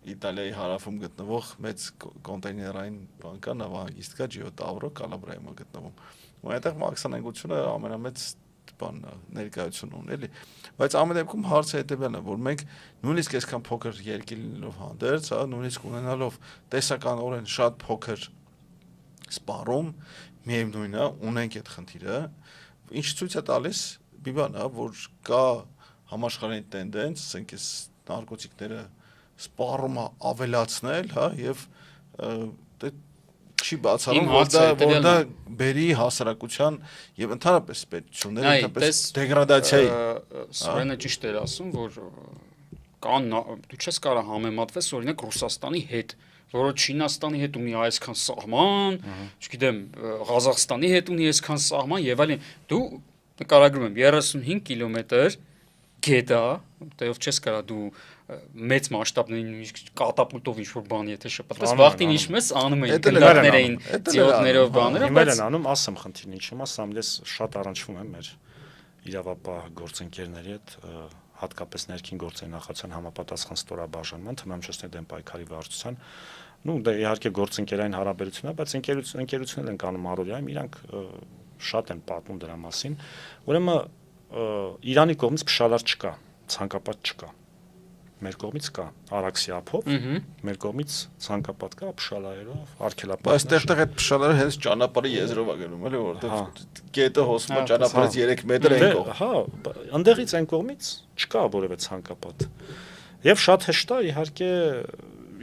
Իտալիայի հարավում գտնվող մեծ կոնտեյներային բան կա, նավահանգիստ կա 700 Կալաբրայում է գտնվում։ Ու այնտեղ մաքսանենգությունը ամենամեծ բան ներկայություն ունի, էլի։ Բայց ամեն դեպքում հարցը հետևյալն է, որ մենք նույնիսկ այսքան փոքր երկիր լինելով հանդերձ, հա, նույնիսկ ունենալով տեսականորեն շատ փոքր սպառում, միևնույնն է, ունենք այդ խնդիրը, ինչ ցույց է տալիս մի բան, հա, որ կա համաշխարհային տենդենս, ասենք այս նարկոտիկները սպառումը ավելացնել, հա, եւ չի բացառում, որ դա բերի հասարակության եւ ընդհանրապես պետությունների ընդհանրապես դեգրադացիայի։ Սուրենը ճիշտ էր ասում, որ կան դու չես կարող համեմատվել օրինակ Ռուսաստանի հետ, որը Չինաստանի հետ ունի այսքան սահման, չգիտեմ, Ղազախստանի հետ ունի այսքան սահման եւ այլն։ Դու նկարագրում եմ 35 կիլոմետր գետա, որտեղ չես կարող դու մեծ մասշտաբների կատապուլտով ինչ-որ բան եթե շփոթես, վախտին ինչ մեզ անում էին, գնդակներին, ծիոտներով բաները, բայց իմեր են անում, ասեմ խնդիրն ինչու՞մ է, սամլես շատ առնչվում եմ մեր իրավապահ գործընկերների հետ, հատկապես ներքին գործերի նախարարության համապատասխան ստորաբաժանման, թմամչացնի դեմ պայքարի վարչության, նու դա իհարկե գործընկերային հարաբերություն է, բայց ընկերություններ են կանում առօրյայում, իրանք շատ են պատմում դրա մասին, ուրեմն Իրանի կողմից փշալար չկա, ցանկապատ չկա։ Մեր կողմից կա Արաքսի ափով, մեր կողմից ցանկապատ կա փշալարերով, արգելապատներ։ Բայց այդտեղ այդ փշալարը հենց ճանապարհի եզրով է գնում, էլի, որովհետև գետը հոսում է ճանապարհից 3 մետր այն կողմ։ Հա, այնտեղից այն կողմից չկա որևէ ցանկապատ։ Եվ շատ հեշտ է, իհարկե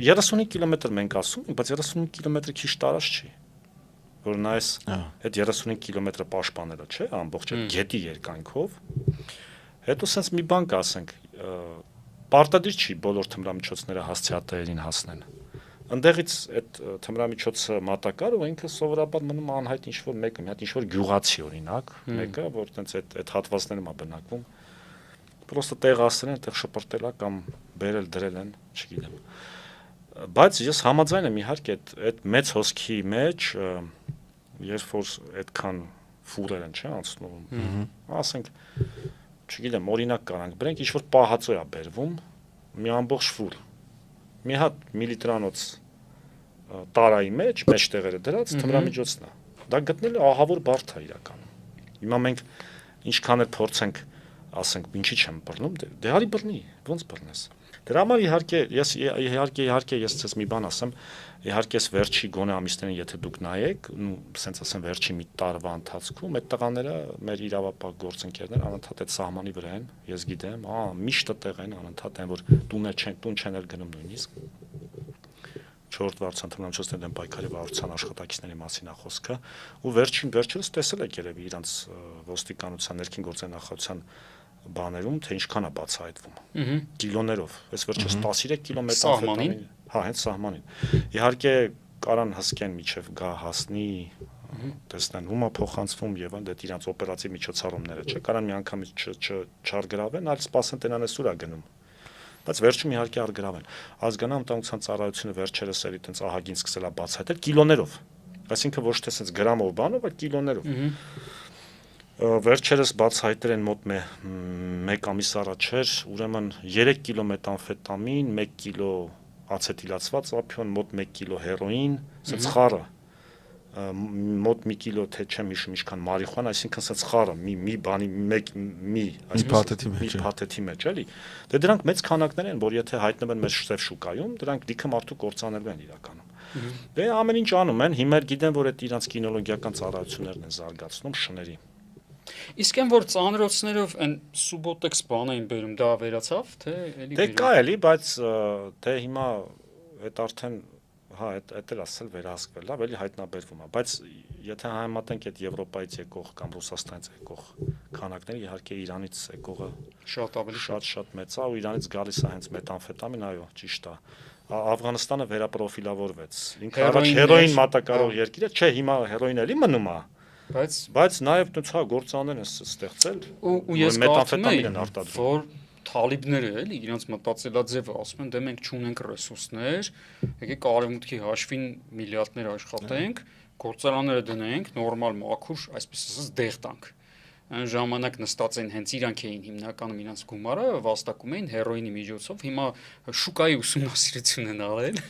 35 կիլոմետր մենք ասում ենք, բայց 35 կիլոմետրը քիչ տարած չի։ Որ նայես այդ 35 կիլոմետրը պաշտպանելը, չէ, ամբողջ այդ գետի երկայնքով։ Հետո sense մի բան կասենք, պարտադիր չի բոլոր թմրամիջոցները հասցեատերին հասնեն։ Ընդեղից այդ թմրամիջոցը մատակար ու ինքը սովորաբար մնում անհայտ ինչ-որ մեկը, մի հատ ինչ-որ գյուղացի օրինակ, մեկը, որ տենց այդ հատվածներում է բնակվում։ Պրոստը տեղասրել են, տեղ շպրտել է կամ բերել դրել են, չգիտեմ։ Բայց ես համաձայն եմ իհարկե այդ մեծ հոսքի մեջ, երբ որ այդքան ֆուրեր են, չէ, անցնում, ասենք, չգիտեմ, օրինակ կարանք բերենք, ինչ-որ պահածո է բերվում, մի ամբողջ ֆուր, մի հատ միլիտրանոց տարայի մեջ, մեջտեղերը դրած, թմրամիջոցն է, դա գտնելը ահավոր բարդ է իրականում, հիմա մենք ինչքան էլ փորձենք, ասենք, ինչի չեմ բռնում, դե հարի բռնի, ոնց բռնես։ Դրա համար իհարկե ես ցես մի բան ասեմ, իհարկե ես վերջի գոնե ամիսներին եթե դուք նայեք, ու ասենց ասեմ վերջի մի տարվա ընթացքում այդ տղաները մեր իրավապահ գործընկերներ անընդհատ այդ սահմանի վրա են, ես գիտեմ, միշտ տեղ են անընդհատ են, որ տուն չեն էլ գնում նույնիսկ 4-րդ վարչության թմրամիջոցների դեմ պայքարի վարչության աշխատակիցների մասին է խոսքը, ու վերջերս տեսել եք երևի իրանց ոստիկանության ներքին գործերի նախարարության բաներում թե ինչքան է բացահայտվում կիլոներով այս վերջերս 13 կիլոմետր սահմանին, հա, հենց սահմանին, իհարկե կարան հսկեն միջև գա հասնի, տեսնեն ում է փոխանցվում եւ այն դա իրանց օպերատիվ միջոցառումները, չէ, կարան մի անգամից չարգրավեն, այլ սպասեն տենան էս ուր է գնում, բայց վերջում իհարկե արգրավեն, ազգանան անվտանգության ծառայությունը վերջերս էլի տենց ահագին սկսել է բացահայտել կիլոներով, այսինքն ոչ թե սենց գրամով բանով, այլ կիլոներով։ Վերջերս բացահայտել են մոտ մեկ ամիս առաջ էր, ուրեմն 3 կիլո մեթամֆետամին, 1 կիլո ացետիլացված ապիոն, մոտ 1 կիլո հերոին, սենց խառը, մոտ 1 կիլո թե չեմ հիշում ինչքան մարիխուան, այսինքն սենց խառը, մի բանի մի փաթեթի մեջ, էլի։ Դե դրանք մեծ քանակներ են, որ եթե հայտնվեն մեր շտև շուկայում, դրանք լիքը մարդու կործանելու են իրականում։ Դե ամեն ինչ անում են, հիմա գիտեն, որ այդ իրանց կինոլոգիական ծառայություններն են զարգացնում շների։ Իսկ այն որ ծանրոցներով այն Subotex բանը էին բերում, դա վերացավ, թե էլի։ Դե կա էլի, բայց դե հիմա այդ արդեն հա, այդ էլ ասել վերահսկվել, լավ, էլի հայտնաբերվում է, բայց եթե համեմատենք այդ Եվրոպայից եկող կամ Ռուսաստանից եկող քանակները, իհարկե Իրանից եկողը շատ ավելի շատ մեծ է ու Իրանից գալիս է հենց մետամֆետամին, այո, ճիշտ է։ Աֆղանստանը վերապրոֆիլավորվեց։ Ինքը առաջ հերոին մատակարող երկիր է, չէ, հիմա հերոին էլի մնում է։ Բայց նաև դուք հա գործաներ են ստեղծել ու ես մետամֆետամին են արտադրում, որ թալիբները էլի իրենց մտածելաձևը ասում են, դե մենք չունենք ռեսուրսներ, եկեք արևմուտքի հաշվին միլիարդներ աշխատենք, գործարանները դնենք, նորմալ մաքուր, այսպես ասած, դեղ տանք։ Այն ժամանակ նստած են հենց իրանք էին հիմնականում իրենց գումարը վաստակում էին հերոինի միջոցով, հիմա շուկայի ուսումնասիրություն են արել,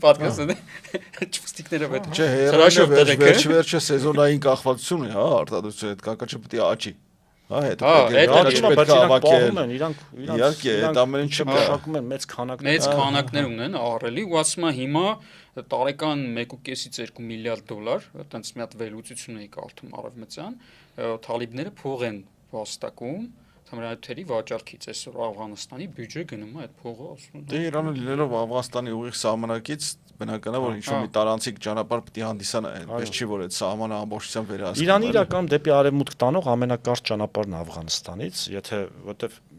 պատկասը ճուստիկները պետք է։ Չէ, հերոինը վերջը սեզոնային կախվածություն է, հա, արտադրությունը այդ կակաչը պետք է աճի։ Հա, հետո պետք է ավակել իրանք իհարկե այդ ամեն ինչը մշակում են մեծ քանակներ ունեն ահռելի ու ասում եմ հիմա տարեկան 1.5-ից 2 միլիարդ դոլար, այտենց մի հատ վերլուծություն էի կարդում արևմտյան, թալիբները փող են վաստակում թմրանյութերի վաճառքից, այսօր Աֆղանստանի բյուջե գնում է այդ փողը, ասում են։ Դե Իրանը լինելով Աֆղանստանի ուղիղ սահմանակից բնական է որ ինչ-որ մի տարանցիկ ճանապարհ պետք է հանդիսանա, այնպես չի որ այդ սահմանը ամբողջությամբ վերահսկվում։ Իրանի իրական դեպի արևմուտք տանող ամենակարճ ճանապարհն Աֆղանստանից,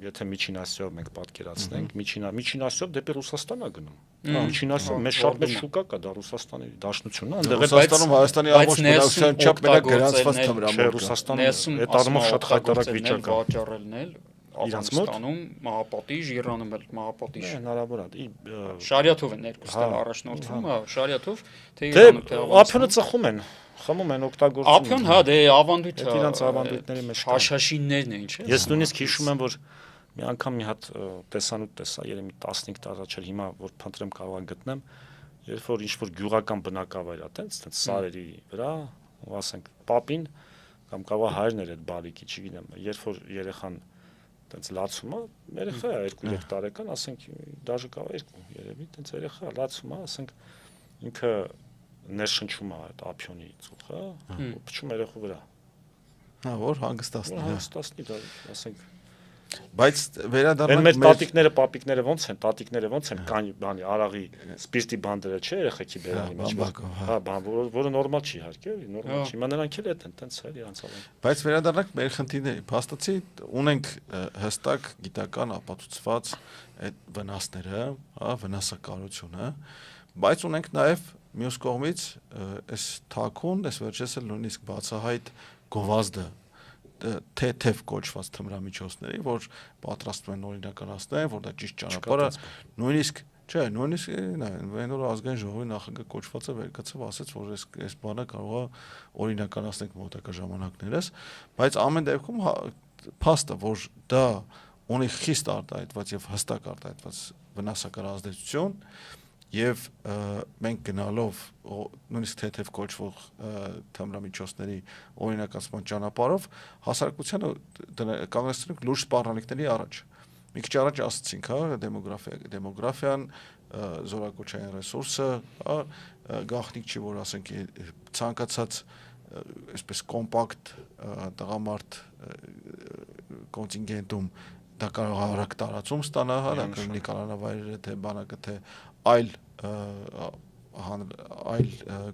եթե Միջին Ասիայով մենք պատկերացնենք, Միջին Ասիայով դեպի Ռուսաստան է գնում։ Միջին Ասիայում մեծ շատ մեծ շուկա կա, դա Ռուսաստանի Դաշնությունն է, այնտեղ Ռուսաստանում Հայաստանի ամբողջ բնակչության չափ մենակ գրանցված թմրամոլ։ Ռուսաստանը այդ առումով շատ խայտարակ վիճակ է։ Վաճառելն էլ Աֆղանստանում մահապատիժ, Իրանում էլ մահապատիժ։ Հնարավոր է։ Շարիաթով են երկուսն էլ առաջնորդվում, հա, շարիաթով, թե Իրանում, թե Ափյոնը ծխում են, խմում են, օգտագործում։ Ափյոն, հա, դե ավանդույթ է։ Իրանց ավանդույթների մեջ կա։ Հաշաշիններն են, չէ՞։ Ես նույնիսկ հիշում եմ, որ մի անգամ մի հատ տեսանյութ տեսա, երևի 15 տարի առաջ էր, հիմա որ փնտրեմ կարող գտնեմ, երբ որ ինչ որ գյուղական բնակավայր է, տենց սարերի վրա, ու ասենք պապին կամ կարող հայրն էր այդ բալիկի, չգիտեմ, երբ որ երեխան տենց լացում է, երեխա է 2-3 տարեկան, ասենք դաժե կարող 2 երևի, տենց երեխա է լացում է, ասենք ինքը ներշնչում է այդ ափյոնի ծուխը, ու փչում երեխու վրա։ Հա, որ հանգստացնի։ Հանգստացնի, դա ասենք բայց վերադառնանք մեր տատիկները, պապիկները ոնց են, տատիկները ոնց են կան բանի արաղի սպիրտի բանդերը չէ երեխեքի բերանի մեջ, հա, բան, որը նորմալ չի իհարկե, նորմալ չի, հիմա նրանք էլ են տենց էլ իրանց ալեն։ Բայց վերադառնանք մեր խնդիրների, փաստացի ունենք հստակ գիտական ապացուցված այդ վնասները, հա, վնասակարությունը, բայց ունենք նաև մյուս կողմից այս թաքուն, այս վերջերս էլ նույնիսկ բացահայտ գովազդը թեթև կոչված թմրամիջոցների, որ պատրաստվում են օրինականացնել, որ դա ճիշտ ճանապարհ է, նույնիսկ չէ, նույնիսկ այն որ ազգային ժողովի նախագահ կոչվածը վերկացավ, ասաց, որ այս բանը կարող է օրինականացնել մոտակա ժամանակներս, բայց ամեն դեպքում փաստը, որ դա ունի խիստ արտահայտված եւ հստակ արտահայտված վնասակար ազդեցություն եւ մենք գնալով նույնիսկ թեթև կոչվող թմրամիջոցների օրինականացման ճանապարհով հասարակությանը կանգնեցնենք լուրջ սպառնալիքների առաջ։ Մի քիչ առաջ ասացինք, հա, դեմոգրաֆիան, զորակոչային ռեսուրսը, հա, գաղտնիք չի, որ ասենք ցանկացած այսպես կոմպակտ տղամարդ կոնտինգենտում դա կարող է արագ տարածում ստանալ, հա, դա կլինի կալանավայրերը, թե բանակը, թե այլ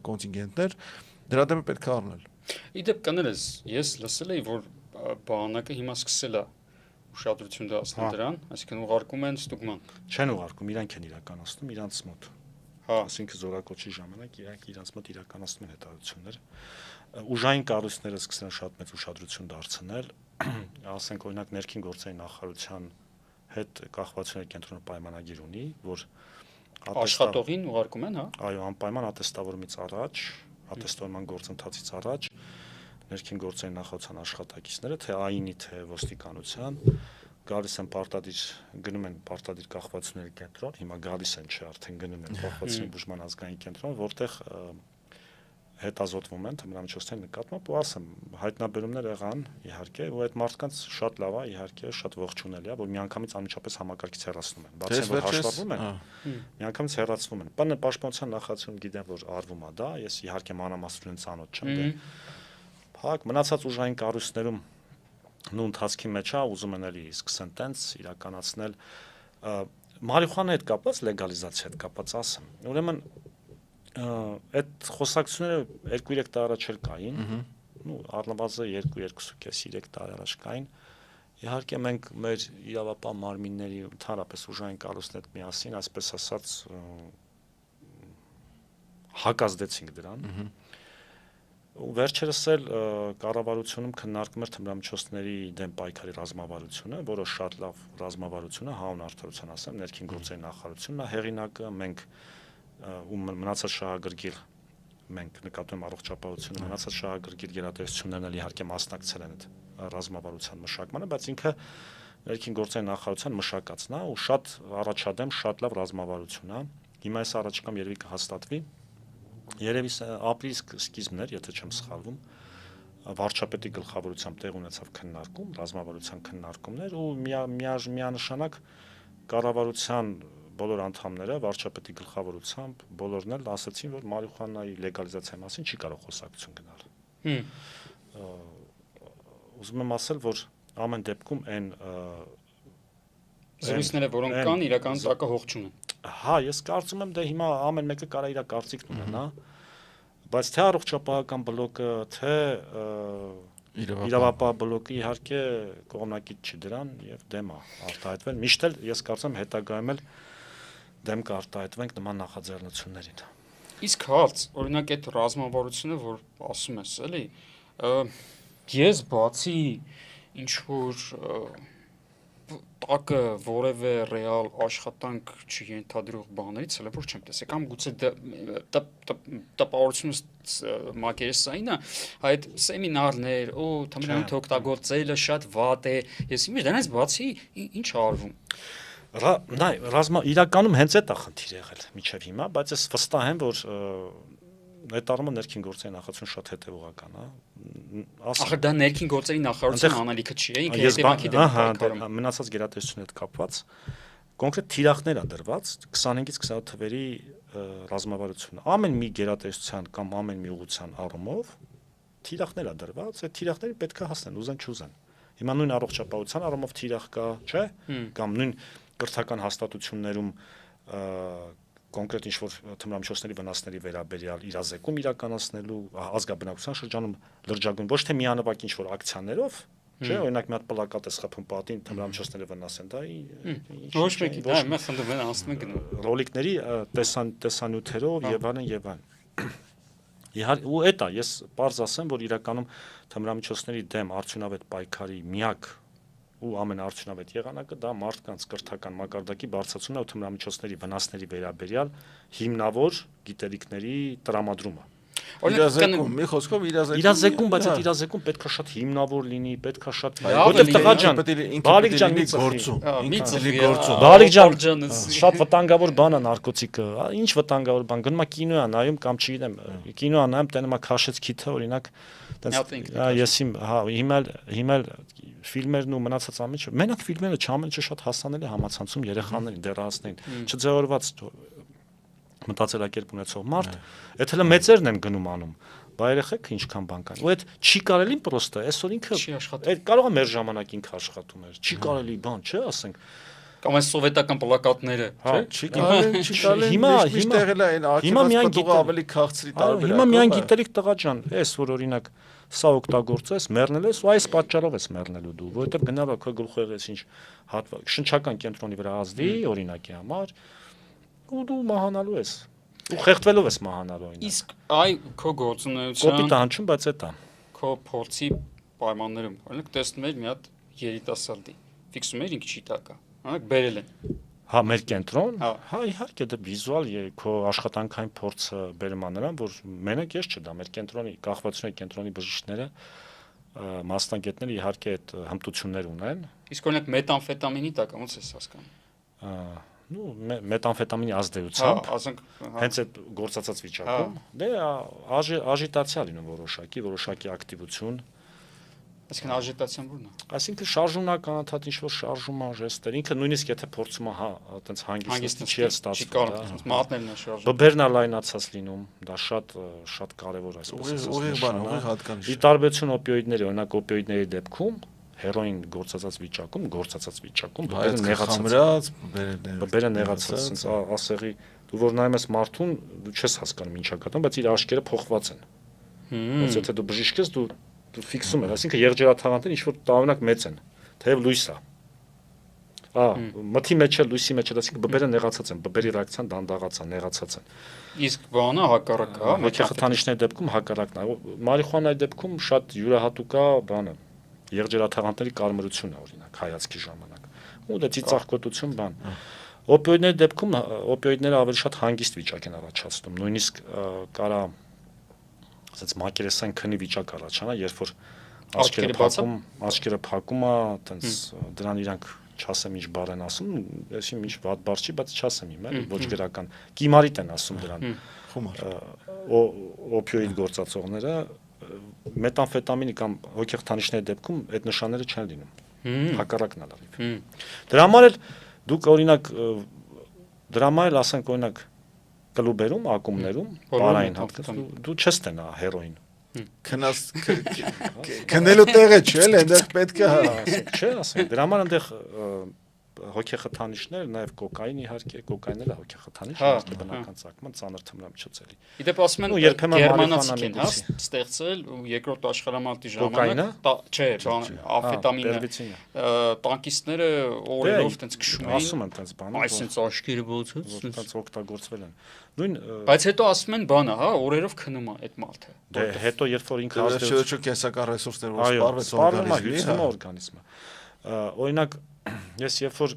կոնտինգենտներ, դրա դեմ պետք է առնել։ Իդեպ կներես, ես լսել էի, որ բանակը հիմա սկսել է ուշադրություն դարձնել դրան, այսինքն ուղարկում են ստուգման։ Չեն ուղարկում, իրանք են իրականացնում իրանց մոտ։ Հա, այսինքն զորակոչի ժամանակ իրանց մոտ իրականացնում են հետազոտություններ։ Ուժային կառույցները սկսել են շատ մեծ ուշադրություն դարձնել, ասենք օրինակ ներքին գործերի նախարարության հետ կախվածությունների կենտրոնը պայմանագիր ունի, որ աշխատողին ուղարկում են, հա։ Այո, անպայման ատեստավորումից առաջ, ատեստավորման գործընթացից առաջ ներքին գործերի նախարարության աշխատակիցները, թե ԱԻՆ-ի, թե ոստիկանության գալիս են պարտադիր, գնում են պարտադիր կախվածությունների կենտրոն, հիմա գալիս են, չէ, արդեն գնում են կախվածությունների բուժման ազգային կենտրոն, որտեղ հետազոտվում են թմրամիջոցների նկատմամբ ու ասեմ հայտնաբերումներ եղան իհարկե ու այդ մարդկանց շատ լավ է իհարկե շատ ողջունելի է որ միանգամից անմիջապես համակարգից հեռացնում են բացի որ հաշվառվում են միանգամից հեռացվում են բանը պաշտպանության նախարարություն գիտեմ որ արվում է դա ես իհարկե մանրամասնությունից ծանոթ չեմ դե փակ մնացած ուժային կառույցներում նույն ընթացքի մեջ է ուզում են էլի սկսեն տենց իրականացնել մարիխուանայի հետ կապված լեգալիզացիայի հետ կապված ասեմ ուրեմն այդ խոսակցությունները 2-3 տարի առաջ էլ կային ու առնվազն 2-2.5-3 տարի առաջ կային իհարկե մենք մեր իրավապահ մարմինների ընդհանրապես ուժային կառույցների հետ միասին այսպես ասած հակազդեցինք դրան ու վերջերս էլ կառավարությունում քննարկում էր թմրամիջոցների դեմ պայքարի ռազմավարությունը, որը շատ լավ ռազմավարություն է, հանուն արդարության ասեմ, ներքին գործերի նախարարությունն է հեղինակը, մենք ու մնացած շահագրգիռ մենք նկատում ենք առողջապահությունը, մնացած շահագրգիռ գերատեսչություններն էլ իհարկե մասնակցել են այդ ռազմավարության մշակմանը, բայց ինքը ներքին գործերի նախարարության մշակածն է ու շատ առաջադեմ, շատ լավ ռազմավարություն է։ Հիմա այս առաջիկամ երևի կհաստատվի Երևի ապրիլի սկիզբն էր, եթե չեմ սխալվում, վարչապետի գլխավորությամբ տեղ ունեցավ քննարկում, ռազմավարության քննարկումներ ու միանշանակ կառավարության բոլոր անդամները վարչապետի գլխավորությամբ բոլորն էլ ասացին, որ մարիխուանայի լեգալիզացիայի մասին չի կարող խոսակցություն գնալ։ Ուզում եմ ասել, որ ամեն դեպքում այն զրույցները, որոնք կան, իրական տակը հող չունեն։ Հա, ես կարծում եմ դե հիմա ամեն մեկը կարա իր կարծիքն ունենա, բայց թե առողջապահական բլոկը, թե իրավապահ բլոկը իհարկե կողմնակից չի դրան եւ դեմ է արտահայտվել։ Միշտ էլ ես կարծում եմ հետագայում էլ դեմ կարտահայտվենք նման նախաձեռնություններին։ Իսկ հարց, օրինակ այդ ռազմավարությունը, որ ասում ես, էլի, ես բացի ինչ որ տակը որևէ ռեալ աշխատանք չենթադրող բաներից հələ որ չեմ տեսել կամ գուցե տպավորությունս մակերեսային է այդ սեմինարներ ու թմրանյութ օգտագործելը շատ վատ է ես իմիջ դրանից բացի ինչ արվում իրականում հենց այդ է խնդիր եղել միջև հիմա բայց ես վստահ եմ որ այդ առումով ներքին գործերի նախարարություն շատ հետևողական է ախր դա ներքին գործերի նախարարության անալիքը չի ինքը հետևանքի դեմ պայքարում մնացած գերատեսչությունների հետ կապված կոնկրետ թիրախներ է դրված 25-ից 28 թվերի ռազմավարությունը ամեն մի գերատեսչության կամ ամեն մի ուղղության առումով թիրախներ է դրված այդ թիրախները պետք է հասնեն ուզեն չուզեն հիմա նույն առողջապահության առումով թիրախ կա չէ կամ նույն կրթական հաստատություններում կոնկրետ ինչ-որ թմրամիջոցների վնասների վերաբերյալ իրազեկում իրականացնելու ազգաբնակության շրջանում լրջագույն ոչ թե միանվագ ինչ-որ ակցիաներով, չէ, օրինակ մի հատ պլակատ է խփում պատին թմրամիջոցները վնասեն, դա ոչ մեկի, դա մենք խնդրում են անցնում են գնում։ Ռոլիկների տեսանյութերով եւ այլն եւ այլն։ Իհարկե, ու էդ է, ես պարզ ասեմ, որ իրականում թմրամիջոցների դեմ արդյունավետ պայքարի միակ ու ամենաարդյունավետ եղանակը դա մարդկանց կրթական մակարդակի բարձրացումն է ու թմրամիջոցների վնասների վերաբերյալ հիմնավոր գիտելիքների տրամադրումը։ Իրազեկում, մի խոսքով իրազեկում, բայց այդ իրազեկում պետքա շատ հիմնավոր լինի, պետքա շատ որտեղ տղա ջան, Բալիկ ջան մի գործում։ Բալիկ ջան, շատ վտանգավոր բան է նարկոտիկը, ինչ վտանգավոր բան, գնում է կինո է նայում կամ չգիտեմ, կինո է նայում, տենում է քաշեց քիթը, օրինակ, ես հիմա ֆիլմերն ու մնացած ամենը, մենակ ֆիլմերը չամենը շատ հասանելի համացանցում երեխաներին, դեռահասներին, չձևավորված մտածելակերպ ունեցող մարդ, այդ հələ մեծերն են գնում անում, բա երեխեք ինչքան բան կան։ Ու այդ չի կարելի պրոստը, այսօր ինքը այդ կարող է մեր ժամանակ ինքը աշխատում էր, չի կարելի բան, չէ, ասենք։ Կամ այս սովետական պլակատները, չէ։ Չի կարելի։ Հիմա տեղել է այն արկեվացպտուղը ավելի քաղցրի տարբերակով։ Հիմա միայն գիտելիք տղա ջան, այս որ օրինակ սա օգտագործես, մեռնել ես ու այս պատճառով ես մեռնելու դու, որովհետև գնալ քո գլխի եղես ինչ հատված շնչական կենտրոնի վրա ազդի օրինակի համար ու դու մահանալու ես ու խեղդվելով ես մահանալու օրինակ։ Իսկ այ քո գործունեության կոպիտ հանչում, բայց էդ է։ Քո փորձի պայմաններում, օրինակ տեսնում ես մի հատ երիտասարդի, ֆիքսում ես ինքը չի տակա, օրինակ բերել են։ Հա, մեր կենտրոն, հա իհարկե դա վիզուալ քո աշխատանքային փորձը բերում է նրան, որ մենակ ես չէ դա մեր կենտրոնի կախվածությունների կենտրոնի բժիշկները մասնագետները իհարկե այդ հմտություններ ունեն։ Իսկ օրինակ մետամֆետամինի տակ ոնց ես հասկանում։ մետամֆետամինի ազդեցությամբ, ասենք, հենց այդ գործածած վիճակում, դե աժիտացիա լինում որոշակի ակտիվություն, այսինքն աժիտացիան ո՞րն է։ Այսինքն շարժունակ անընդհատ ինչ-որ շարժումը ժեստեր, ինքը նույնիսկ եթե փորձում է այտենց հանգիստ չի ստացվում, մատներն է շարժում։ բբերն է լայնացած լինում, դա շատ կարևոր այսպես ուղիղ բան, ուղիղ հատկանիշ։ Ի տարբերություն օպիոիդների, օրինակ օպիոիդների դեպքում հերոին գործածած վիճակում բբերը նեղացած, բբերը նեղացած, ասեղի դու որ նայում ես մարդուն, դու չես հասկանում ինչա կատարում, բայց իր աշկերը փոխված են։ Բայց եթե դու բժիշկ ես, դու ֆիքսում ես, այսինքն եղջերաթաղանթները ինչ որ տարօրինակ մեծ են, թեև լույս է։ Մթի մեջ է, լույսի մեջ է, այսինքն բբերը նեղացած են, բբերի ռեակցիան դանդաղացած է, նեղացած են։ Իսկ բանը հակառակն է, հոգեխթանիշների դեպքում հակառակն է։ Մարիխուանայի դեպքում շատ յուրահատուկ է բանը, եղջերաթաղանթների կարմրությունը օրինակ հայացքի ժամանակ։ Ու դա ծիծաղկոտություն բան։ Օպիոիդների դեպքում օպիոիդները ավելի շատ հանգիստ վիճակ են առաջացնում, նույնիսկ կարա ասած մակերեսային քնի վիճակ առաջանա, երբ որ աչքերը փակում է, այտենց դրան իրանք չասեմ ինչ բառ են ասում, այսինքն ինչ վատ բառ չի, բայց չասեմ իմ, էլի ոչ գրական։ Կիմարիտ են ասում դրան։ Խումար։ Օպիոիդ գործածողները մետամֆետամինի կամ հոգեխթանիշների դեպքում այդ նշանները չեն լինում։ Հակառակն է լավ։ Դրա համար էլ դուք օրինակ դրա համար էլ ասենք օրինակ կլուբերում, ակումբներում, բարային հատկացում դու չես տենա հերոին։ Քնած քնելու տեղը չէ, այնտեղ պետք է չէ, ասենք դրա համար այնտեղ հոգեխթանիշներ, նաև կոկային իհարկե, կոկայինն էլ հոգեխթանիշ, բնական ծագման ծանր թմրամիջոցելի։ Իդեպ ասում են գերմանացիք են, հա, ստեղծել ու երկրորդ աշխարհամարտի ժամանակ, չէ, ամֆետամինը, տանկիստները օրերով տենց քշում էին, ասում են տենց բանը, այսինքն աշկերը ոցից, տենց օգտագործվել են։ Նույն բայց հետո ասում են բանը, հա, օրերով քնում է այդ մարդը։ Դե հետո երբ որ ինքը ազդեցություն կենսական ռեսուրսներ որ սպառվեց օրգանիզմի, օրինակ ես երբ որ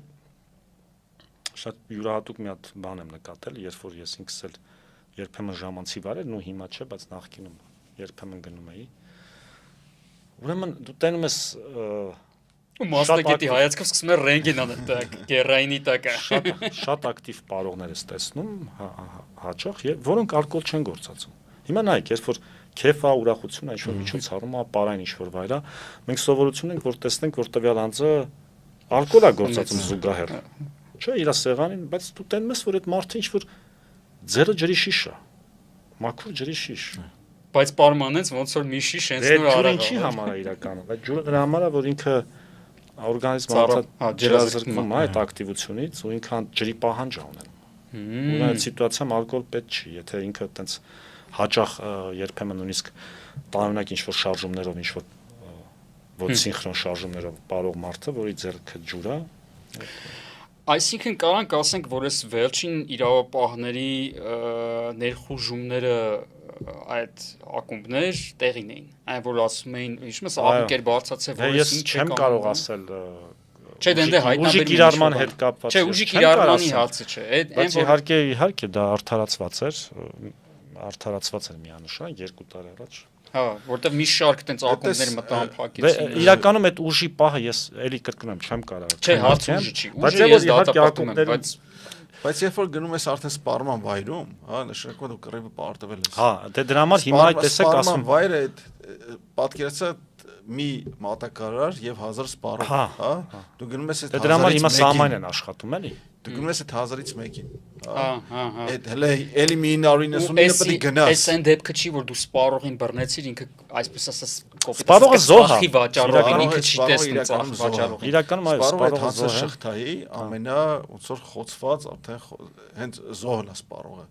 շատ յուրահատուկ մի հատ բան եմ նկատել, երբ որ ես ինքս էլ երբեմն ժամանցի վարել, ու հիմա չէ, բայց նախկինում երբեմն գնում էի։ Ուրեմն դու տենում ես ու մասնագետի հայացքով սկսում է ռենտգեն անել տակ, գերայինի տակը։ Շատ ակտիվ պարողներ ես տեսնում, հաճախ, որոնք ալկոհոլ չեն գործածում։ Հիմա նայեք, երբ որ քեֆ է, ուրախություն է, ինչ-որ միջոցառում է, պարային ինչ-որ վայր է, մենք սովորություն ենք, որ տեսնենք, որ տվյալ անձը ալկոհոլ է գործածում զուգահեռ։ Չէ, իր սեղանին, բայց դու տենում ես, որ այդ մարդը ինչ-որ ձեռը ջրի շիշ է, մաքուր ջրի շիշ։ Բայց պարմանենց ոնց որ մի շիշ հենց նոր արագ։ Դա ինչի համար է իրականում։ Այդ ջուրը դրա համար է, որ ինքը օրգանիզմը ջրազրկվում է այդ ակտիվությունից ու ինքը ջրի պահանջ է ունենում։ Ու այդ սիտուացիայում ալկոհոլ պետք չի, եթե ինքը այտենց հաճախ երբեմն նույնիսկ տարօրինակ ինչ-որ շարժումներով, ինչ-որ ոչ սինխրոն շարժումներով ապարող մարդը, որի ձեռքը ջուր է։ Այսինքն կարանք ասենք, որ այս վերջին իրավապահների ներխուժումները այդ ակումբներ տեղին էին։ Այն որ ասում էին, հիշում ես աղմուկեր բարձրացել, որ ես չեմ կարող ասել չէ, դե հայտնաբերում ուժի կիրառման հետ կապված չէ, ուժի կիրառմանի հարցը չէ։ Բայց իհարկե դա արդարացված էր միանշանակ 2 տարի առաջ։ Հա, որտեվ մի շարք տենց ակումբներ մտան փակեցին։ Իրականում այդ ուժի պահը ես էլի կրկնեմ, չեմ կարող։ Չէ, հարցը ուժի չի։ Ուժը ես դատապարտում եմ, բայց երբ որ գնում ես արդեն սպառման վայրում, հա, նշանակում է դու կռիվը պարտվել ես։ Հա, դե դրա համար հիմա այդ տեսեք ասում։ Սպառման վայրը այդ պատկերացա մի մատակարար եւ 1000 սպառող, հա։ Դու գնում ես այդ 1000-ից դրա համար հիմա սահման են աշխատում, էլի։ Դու գնում ես այդ 1000-ից մեկին։ Հա։ Այդ հələ էլի 999-ը պետք է գնաս։ Այս այն դեպքը չի, որ դու սպառողին բռնեցիր, ինքը այսպես ասած սպառողը զոհ է, վաճառողին ինքը չի տեսնում վաճառողին։ Իրականում այո, սպառողը զոհ է, շղթայի ամենա ոնց որ խոցված արդեն հենց զոհն է սպառողը։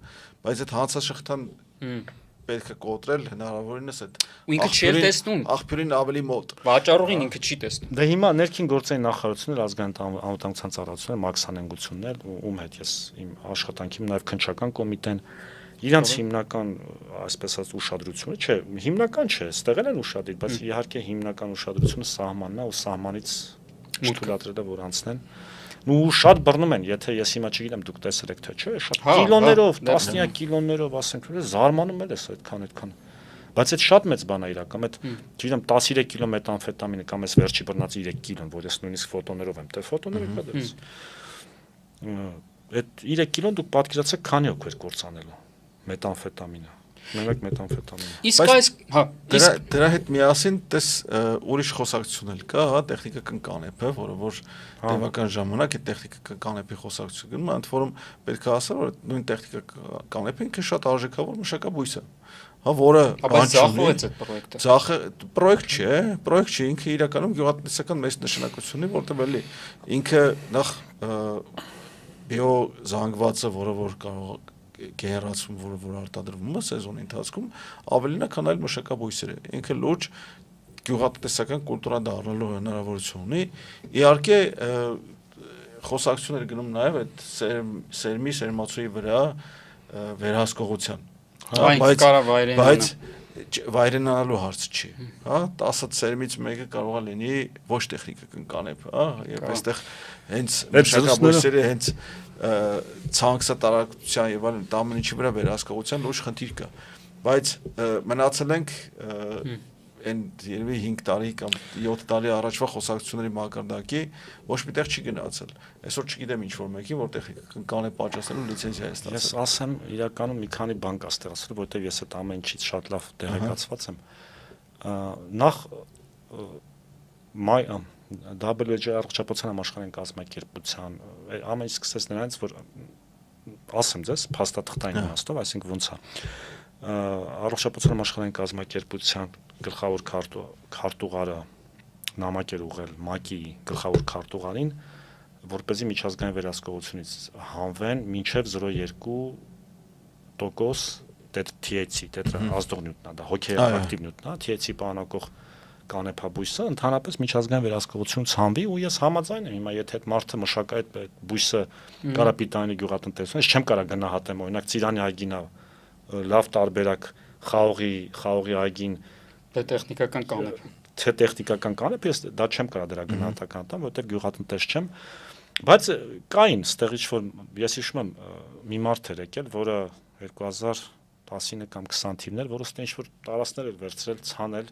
Բայց այդ հանցաշղթան պետք է կոտրել հնարավորինս այդ ու ինքը չի տեսնում աղբյուրին ավելի մոտ վաճառողին ինքը չի տեսնում դե հիմա ներքին գործերի նախարարությունն ազգային անվտանգության ծառայությունն Մաքս Հանենգությունն էլ ում հետ ես իմ աշխատանքիմ նաև քննչական կոմիտեն իրանց հիմնական այսպես ասած ուշադրությունը չէ հիմնական չէ ստեղել են ուշադրիչ բայց իհարկե հիմնական ուշադրությունը սահմանն է ու սահմանից չթույլատրելը որ անցնեն ու շատ բռնում են, եթե ես հիմա չգիտեմ դուք տեսել եք թե չէ, շատ կիլոներով, տասնյակ կիլոներով, ասենք, զարմանում էլ ես այդքան։ Բայց այդ շատ մեծ բան է իրական, այդ չգիտեմ 13 կիլո մետամֆետամինը կամ այս վերջի բռնած 3 կիլոն, որ ես նույնիսկ ֆոտոներով եմ, թե ֆոտոները կա դες։ այդ 3 կիլոն դուք պատկերացրեք քանի օք էր կործանելու մետամֆետամինը։ Մենակ մետամֆետամինը։ Իսկ այս, հա, դրա հետ միասին տես ուրիշ խոսակցություն էլ կա, հա, տեխնիկական կանեպը, որը որ տևական ժամանակ է տեխնիկական կանեպի խոսակցություն գնում, ընդ որում պետք է ասել, որ նույն տեխնիկական կանեպը ինքը շատ արժեքավոր մշակաբույս է։ Հա, որը բանջարից այդ պրոյեկտը։ Ձախը պրոյեկտ չէ, ինքը իրականում գյուղատնտեսական մեծ նշանակություն ունի, որտեղ էլի ինքը նախ բիո զանգվածը, որը որ կարող գեներացում, որը որ արտադրվում է սեզոնի ընթացքում, ավելին է, քան այլ մշակաբույսերը։ Ինքը լուրջ գյուղատնտեսական կուլտուրա դառնալու հնարավորություն ունի։ Իհարկե խոսակցություններ գնում նաև այդ սերմի սերմացուի վրա վերահսկողության։ Բայց վայրենանալու հարց չի, հա, 10 սերմից մեկը կարող է լինի ոչ տեխնիկական կանեպ, հա, եւ այստեղ հենց մշակաբույսերի հենց ցանքսատարակության եւ այլն ամեն ինչի վրա վերահսկողության լուրջ խնդիր կա, բայց մնացել ենք այն երևի 5 տարի կամ 7 տարի առաջվա խոսակցությունների մակարդակի ոչ միտեղ չի գնացել։ Այսօր չգիտեմ ինչ որ մեկի, որ տեխնիկական կանեպ պատճառելու լիցենզիա է ստացել։ Ես ասեմ, իրականում մի քանի բան կա ստեղծել, որտեղ ես այդ ամեն ինչից շատ լավ տեղեկացված եմ։ Նախ WHO առողջապահության համաշխարհային կազմակերպության ամեն ինչ սկսեց նրանից, որ ասեմ ձեզ, փաստաթղթային իմաստով, այսինքն ոնց է։ Առողջապահության համաշխարհային կազմակերպության գլխավոր քարտուղարը նամակ էր ուղղել ՄԱԿ-ի գլխավոր քարտուղարին, որպեսզի միջազգային վերահսկողությունից հանվեն մինչև 0.2% THC, ազդող նյութն է, դա հոգեակտիվ նյութն է, THC պահանջող կանեփաբույսը ընդհանրապես միջազգային վերահսկողությունից հանվի ու ես համաձայն եմ հիմա եթե այդ մարդը մշակայտ բույսը կարա պիտանի գյուղատնտեսություն, ես չեմ կարա գնահատեմ օրինակ Ծիրանի այգինա լավ տարբերակ խաղողի այգին թե տեխնիկական կանեպ թե տեխնիկական կանեպ ես դա չեմ կարա դրա գնահատական տամ որովհետև գյուղատնտես չեմ բայց կային ստեղից որ ես հիշում եմ մի մարդ էր եկել որը 2019 կամ 20 թիվներ որը ստե ինչ որ տարածքներ էր վերցրել ցանել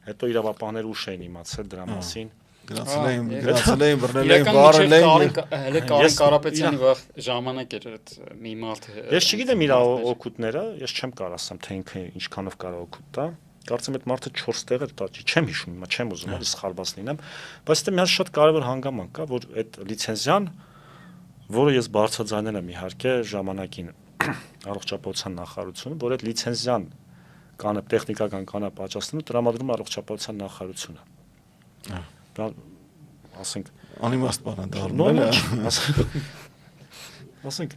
հետո իրավապահները ուշ էին իմացել դրա մասին գնացել էին բռնել էին վառել էին հələ Կարեն Կարապետյանի վաղ ժամանակ էր այդ մի մարդ ես չգիտեմ իր օգուտները ես չեմ կարող ասեմ թե ինքը ինչքանով կարող օգուտ տա կարծեմ այդ մարդը 4 տեղ էր տա չեմ հիշում հիմա չեմ ուզում ես սխալված լինեմ բայց դա մի հատ շատ կարևոր հանգամանք կա որ այդ լիցենզիան որը ես բարձրաձայնել եմ իհարկե ժամանակին առողջապահության նախարարությունը որ այդ լիցենզիան կանեպ տեխնիկական կանեպ աճացնելու տրամադրում առողջապահության նախարարությունը դա ասենք անիմաստ բան է դառնում ասենք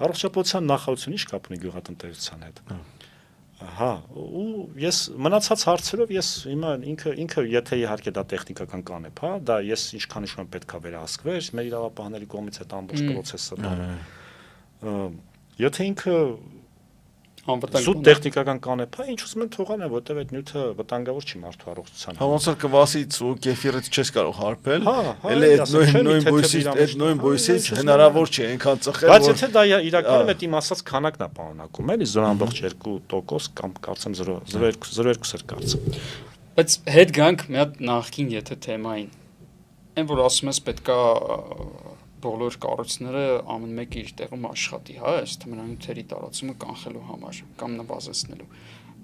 առողջապահության նախարարությունը ինչ կապ ունի գյուղատնտեսության հետ հա ու ես մնացած հարցերով ես հիմա ինքը եթե իհարկե դա տեխնիկական կանեպ հա դա ես ինչքան իշխան պետքա վերահսկվեր մեր իրավապահների կողմից այդ ամբողջ process-ը եթե ինքը Սուտ տեխնիկական կանեպ է, ինչ ուզում են թողան է, որտեվ այդ նյութը վտանգավոր չի մարդու առողջությանը։ Հա ոնց որ կվասից ու կեֆիրից չես կարող հարբել, էլի այդ նույն բույսից հնարավոր չի այնքան ծխել, բայց եթե դա իրականում այդ իմ ասած քանակն է պարունակում, էլի 0.2% կամ կարծեմ 0.02 էր կարծեմ։ Բայց հետ գանք մի հատ նախքին եթե թեմային։ Այն որ ասում ես պետքա բոլոր կառույցները ամեն մեկը իր տեղում աշխատի, հա, այս թմրանյութերի տարածումը կանխելու համար կամ նվազեցնելու։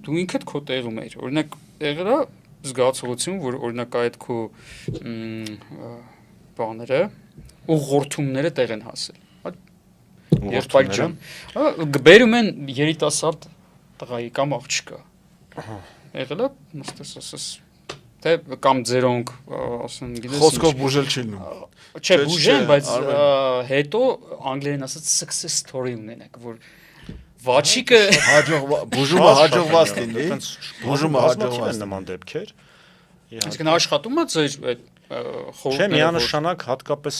Դու ինքդ քո տեղում ես։ Օրինակ, եղել է զգացողություն, որ օրինակ այդ քո բաները ուղղորդումները տեղ են հասել։ Երբայջան։ Բերում են երիտասարդ տղայի կամ աղջկա։ Եղել է, նստես ասես թե կամ ձերոնք ասեն գիտես խոսքով բուժել չի լինում չէ բուժեն բայց հետո անգլերեն ասած success story ունենակ որ վաչիկը բուժումը հաջողված լինի բուժումը հաջողված նման դեպքեր իսկ նա աշխատում է ձեր այդ խորհուրդները չէ միանշանակ հատկապես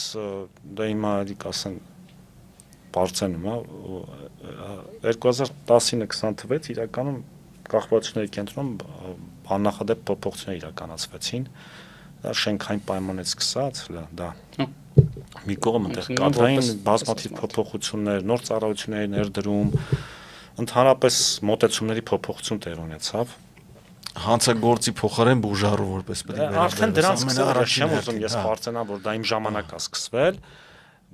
դա հիմա դիք ասեն բարձանում է 2019-20 թվականից իրականում կախվածությունների կենտրոնում աննախադեպ փոփոխություններ իրականացվեցին դա շենքային պայմաններից սկսած դա մի կողմ այնտեղ կադրային բազմաթիվ փոփոխություններ նոր ծառայությունների ներդրում ընդհանրապես մոտեցումների փոփոխություն տեղ ունեցավ հանցագործի փոխարեն բուժարու որպես պետք է արդեն դրանց սկսել չեմ ուզում ես բարձրանամ որ դա իմ ժամանակ է սկսվել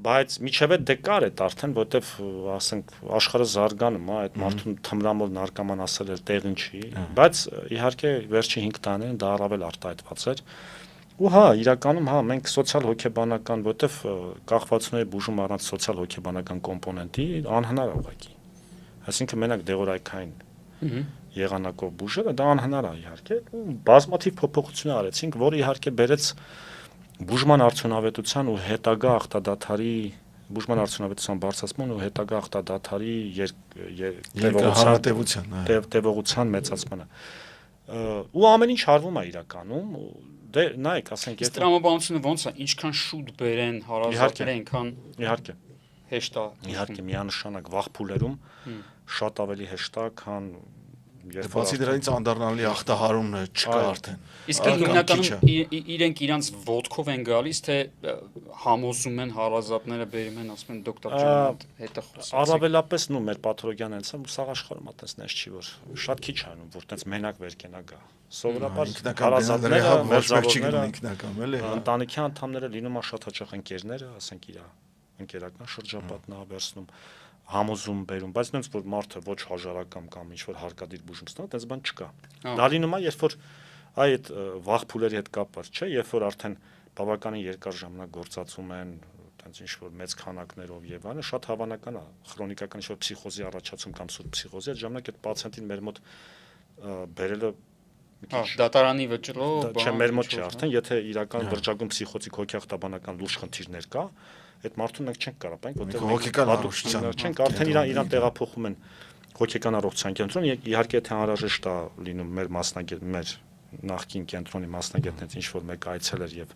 բայց միջև դե կար այդ արդեն, որտեվ ասենք աշխարհը զարգանում է, այդ մարդուն թմրամոլ նարկոման ասել էր տեղին չի, բայց իհարկե վերջի 5 տարիներին դա առավել արտահայտված էր։ Ու հա, իրականում հա, մենք սոցիալ հոգեբանական, որտեվ կախվածությունների բուժում առանց սոցիալ հոգեբանական կոմպոնենտի անհնար է ուղղակի։ Այսինքն մենակ դեղորայքային եղանակով բուժելը դա անհնար է իհարկե, ու բազմաթիվ փոփոխություններ արեցինք, որը իհարկե բերեց բուժման արդյունավետության ու հետագա ախտադադարի բուժման արդյունավետության բարձրացման ու հետագա ախտադադարի տևողության մեծացմանը։ Ու ամեն ինչ հարվում է իրականում, դե նայեք, ասենք, եթե տրամաբանությունը ոնց է, ինչքան շուտ բերեն հարազատները, այնքան իհարկե հեշտ է։ Իհարկե միանշանակ վաղ փուլերում շատ ավելի հեշտ է, քան Բացի դրանից անդառնալի ախտահարումն չկա արդեն։ Իսկ հիմնականում իրենք իրանց ոտքով են գալիս, թե համոզում են հարազատները, բերում են, ասում են դոկտոր ջան, հետը խոսեցեք։ Առավելապես նու մեր պաթոլոգիան այնց է, սաղ աշխարհում այտենց չի, որ շատ քիչ անում, որ այտենց մենակ վերկենա գա։ Սովորաբար հարազատները, մերձավորները, ինքնակամ էլի, ընտանիքի անդամները լինում է շատ հաճախ ընկերները, ասենք իր ընկերական շրջապատն է վերցնում համոզում բերում, բայց նենց որ մարդը ոչ հաժարական կամ ինչ որ հարկադիր բուժում ստանա, այդպես բան չկա։ Դա լինում է, երբ որ այդ վաղ փուլերի հետ կապված չէ, երբ որ արդեն բավականին երկար ժամանակ գործածում են, այդպես ինչ որ մեծ քանակներով եւ այլն, շատ հավանական է քրոնիկական ինչ որ փսիխոզի առաջացում կամ սուր փսիխոզի, այդ ժամանակ այդ պացիենտին մեր մոտ բերելը դատարանի վճռով, չէ, մեր մոտ չէ, արդեն եթե իրական վրճագում փսիխոտիկ հոգեախտաբանական լուրջ խնդիրներ կա, այդ մարդուն մենք չենք կարող պայենք, որտեղ հոգեկան առողջության չենք, արդեն իրան տեղափոխում են հոգեկան առողջության կենտրոն, իհարկե եթե անհրաժեշտ է լինում մեր մասնագետ, մեր նախկին կենտրոնի մասնագետներից ինչ որ մեկ այցել էր եւ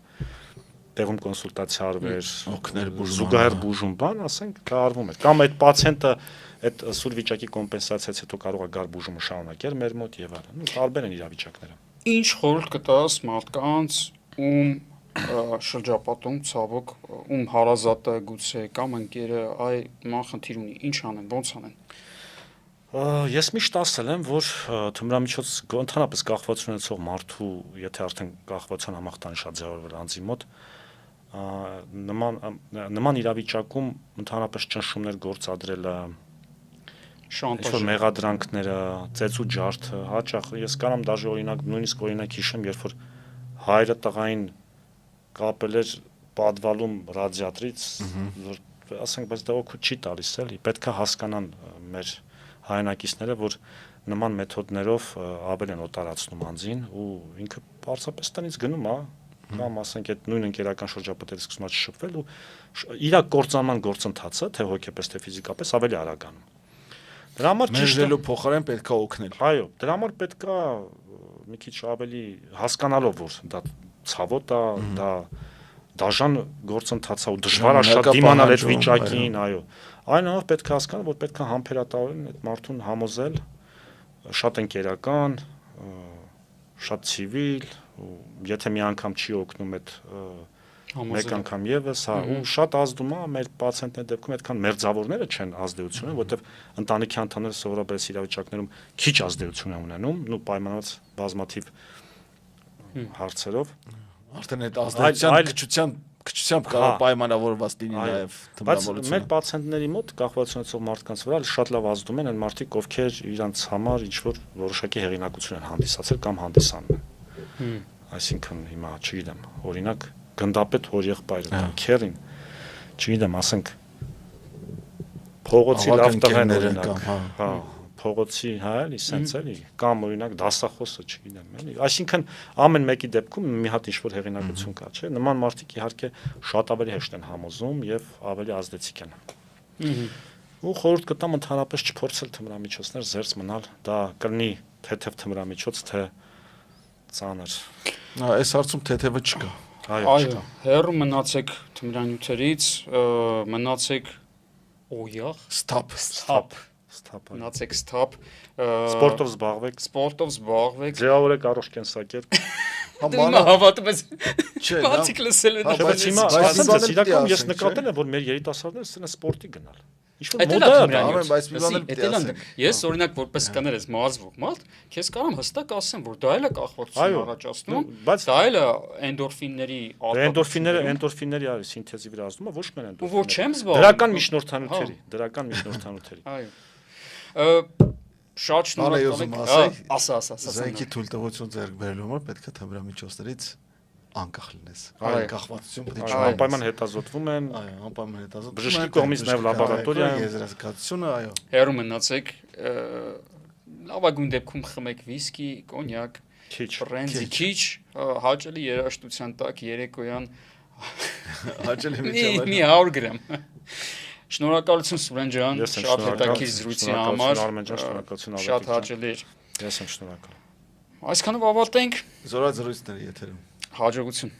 տեղում կոնսուլտացիա արվեր, օգներ բուժում, զուգահեռ բուժում բան, ասենք, դա արվում է։ Կամ այդ պացիենտը այդ սուր վիճակի կոմպենսացիայից հետո կարող է գար բուժումը շարունակել մեր մոտ եւ այլն։ Ու տարբեր են իրավիճակները։ Ինչ խորհուրդ կտաս մարդկանց, ում շրջապատում ցավոք, ում հարազատը գուցե կամ ընկերը այ ման խնդիր ունի, ինչ անեն, ոնց անեն։ Ես միշտ ասել եմ, որ թմրամիջոց ընդհանրապես կախվածություն ունեցող մարդու, եթե արդեն կախվածության համախտանիշ է ձևավորվել անձի մոտ, նման իրավիճակում ընդհանրապես ճնշումներ գործադրելը, շանտաժ մեղադրանքները, ծեծու ջարդը, հաճախ ես կարամ դաժե օրինակ նույնիսկ օրինակ հիշեմ, երբ որ հայրը տղային կապել էր պատվալում ռադիատրից, որ ասենք, բայց դա օգուտ չի տալիս էլի, պետք է հասկանան մեր հայրենակիցները, որ նման մեթոդներով ավելի են օտարացնում անձին ու ինքը պարզապես տնից գնում է, կամ ասենք այդ նույն ընկերական շրջապատից սկսում է շփվել ու իր կործանման գործընթացը, թե հոգեպես, թե ֆիզիկապես ավելի արագանում։ Դրա համար մերժելու փոխարեն պետք է օգնել։ Այո, դրա համար պետք է մի քիչ ավելի հասկանալով, որ դա ցավոտ է, դա դաժան գործընթաց է ու դժվար է շատ դիմանալ այդ վիճակին, այո։ Այնուհետև պետք է հասկանալ, որ պետք է համբերատարորեն այդ մարդուն համոզել, շատ ընկերական, շատ ցիվիլ, ու եթե մի անգամ չի օգնում այդ մեկ անգամ եւս, հա, ու շատ ազդում է մեր պացիենտների դեպքում այդքան մերձավորները չեն ազդեցություն, որովհետեւ ընտանիքի անդամները սովորաբար իրավիճակներում քիչ ազդեցություն են ունենում, ու պայմանավորված բազմաթիվ հարցերով։ Արդեն այդ ազդեցության քչությամբ կարող պայմանավորված լինի նաև թմրամոլությունը։ Բայց մեր պացիենտների մոտ կախվածությունացող մարդկանց վրա շատ լավ ազդում են այն մարդիկ, ովքեր իրանց համար ինչ որ որոշակի հեղինակություն են հանդիսացել կամ հանդիսանում են։ Այսինքն հիմա չգիտեմ, օրինակ գնդապետ հոր եղբայրը կամ քերին, չգիտեմ, ասենք փողոցի լավ տղեն օրինակ, հա, փողոցի, հա, էլի, սենց էլի, կամ օրինակ դասախոսը, չգիտեմ, էլի։ Այսինքն ամեն մեկի դեպքում մի հատ ինչ-որ հեղինակություն կա, չէ՞։ Նման մարդիկ իհարկե շատ ավելի հեշտ են համոզում եւ ավելի ազդեցիկ են։ Ու խորհուրդ կտամ ընդհանրապես չփորձել թմրամիջոցներ զերծ մնալ, դա կլինի թեթև թմրամիջոց, թե ծանր։ Այս հարցում թեթևը չկա։ Այո, հեռու մնացեք թմրանյութերից, մնացեք օյախ, ստապ մնացեք ստապ, սպորտով զբաղվեք, ձևավորեք առողջ կենսակերպ։ Հիմա հավատում ես, չէ, բացիկ լսել են, բայց հիմա իրական ես նկատել եմ, որ մեր երիտասարդները սկսել են սպորտի գնալ։ Ինչ-որ մոդել, ամեն բայց մի բան էլ պետք է ասենք։ Ես օրինակ որպես կներես մազվող մարդ, քեզ կարամ հստակ ասեմ, որ դա էլ է կախվածություն առաջացնում, դա էլ է էնդորֆինների էնդորֆինների արի սինթեզի վրա ազդում է, ոչ միայն էնդորֆինների։ Որ չեմ զբաղվում։ Դրական միջնորդանյութերի։ Այո։ Շատ շնորհակալ եմ։ Ասա։ Զենքի թույլտվություն ձեռք բերելու համար պետք է թմրամիջոցներից անկախ լինես։ Այո, կախվածություն պետք է չունենաս։ Անպայման հետազոտվում են։ Այո, անպայման հետազոտվում։ Բժշկի կողմից նաև լաբորատորիայում եզրակացությունը, այո։ Հերո մնացեք, լավագույն դեպքում խմեք վիսկի, կոնյակ, բրենդի քիչ, հաճելի երաժշտության տակ երեկոյան հաճելի մի 100 գրամ։ Շնորհակալություն Սուրեն ջան, շատ հետաքրքիր զրույցի համար։ Շատ հաճելի էր։ Ես եմ շնորհակալ։ Այսքանով ավարտենք։ Զորաձրույցները եթերում։ Հաջողություն։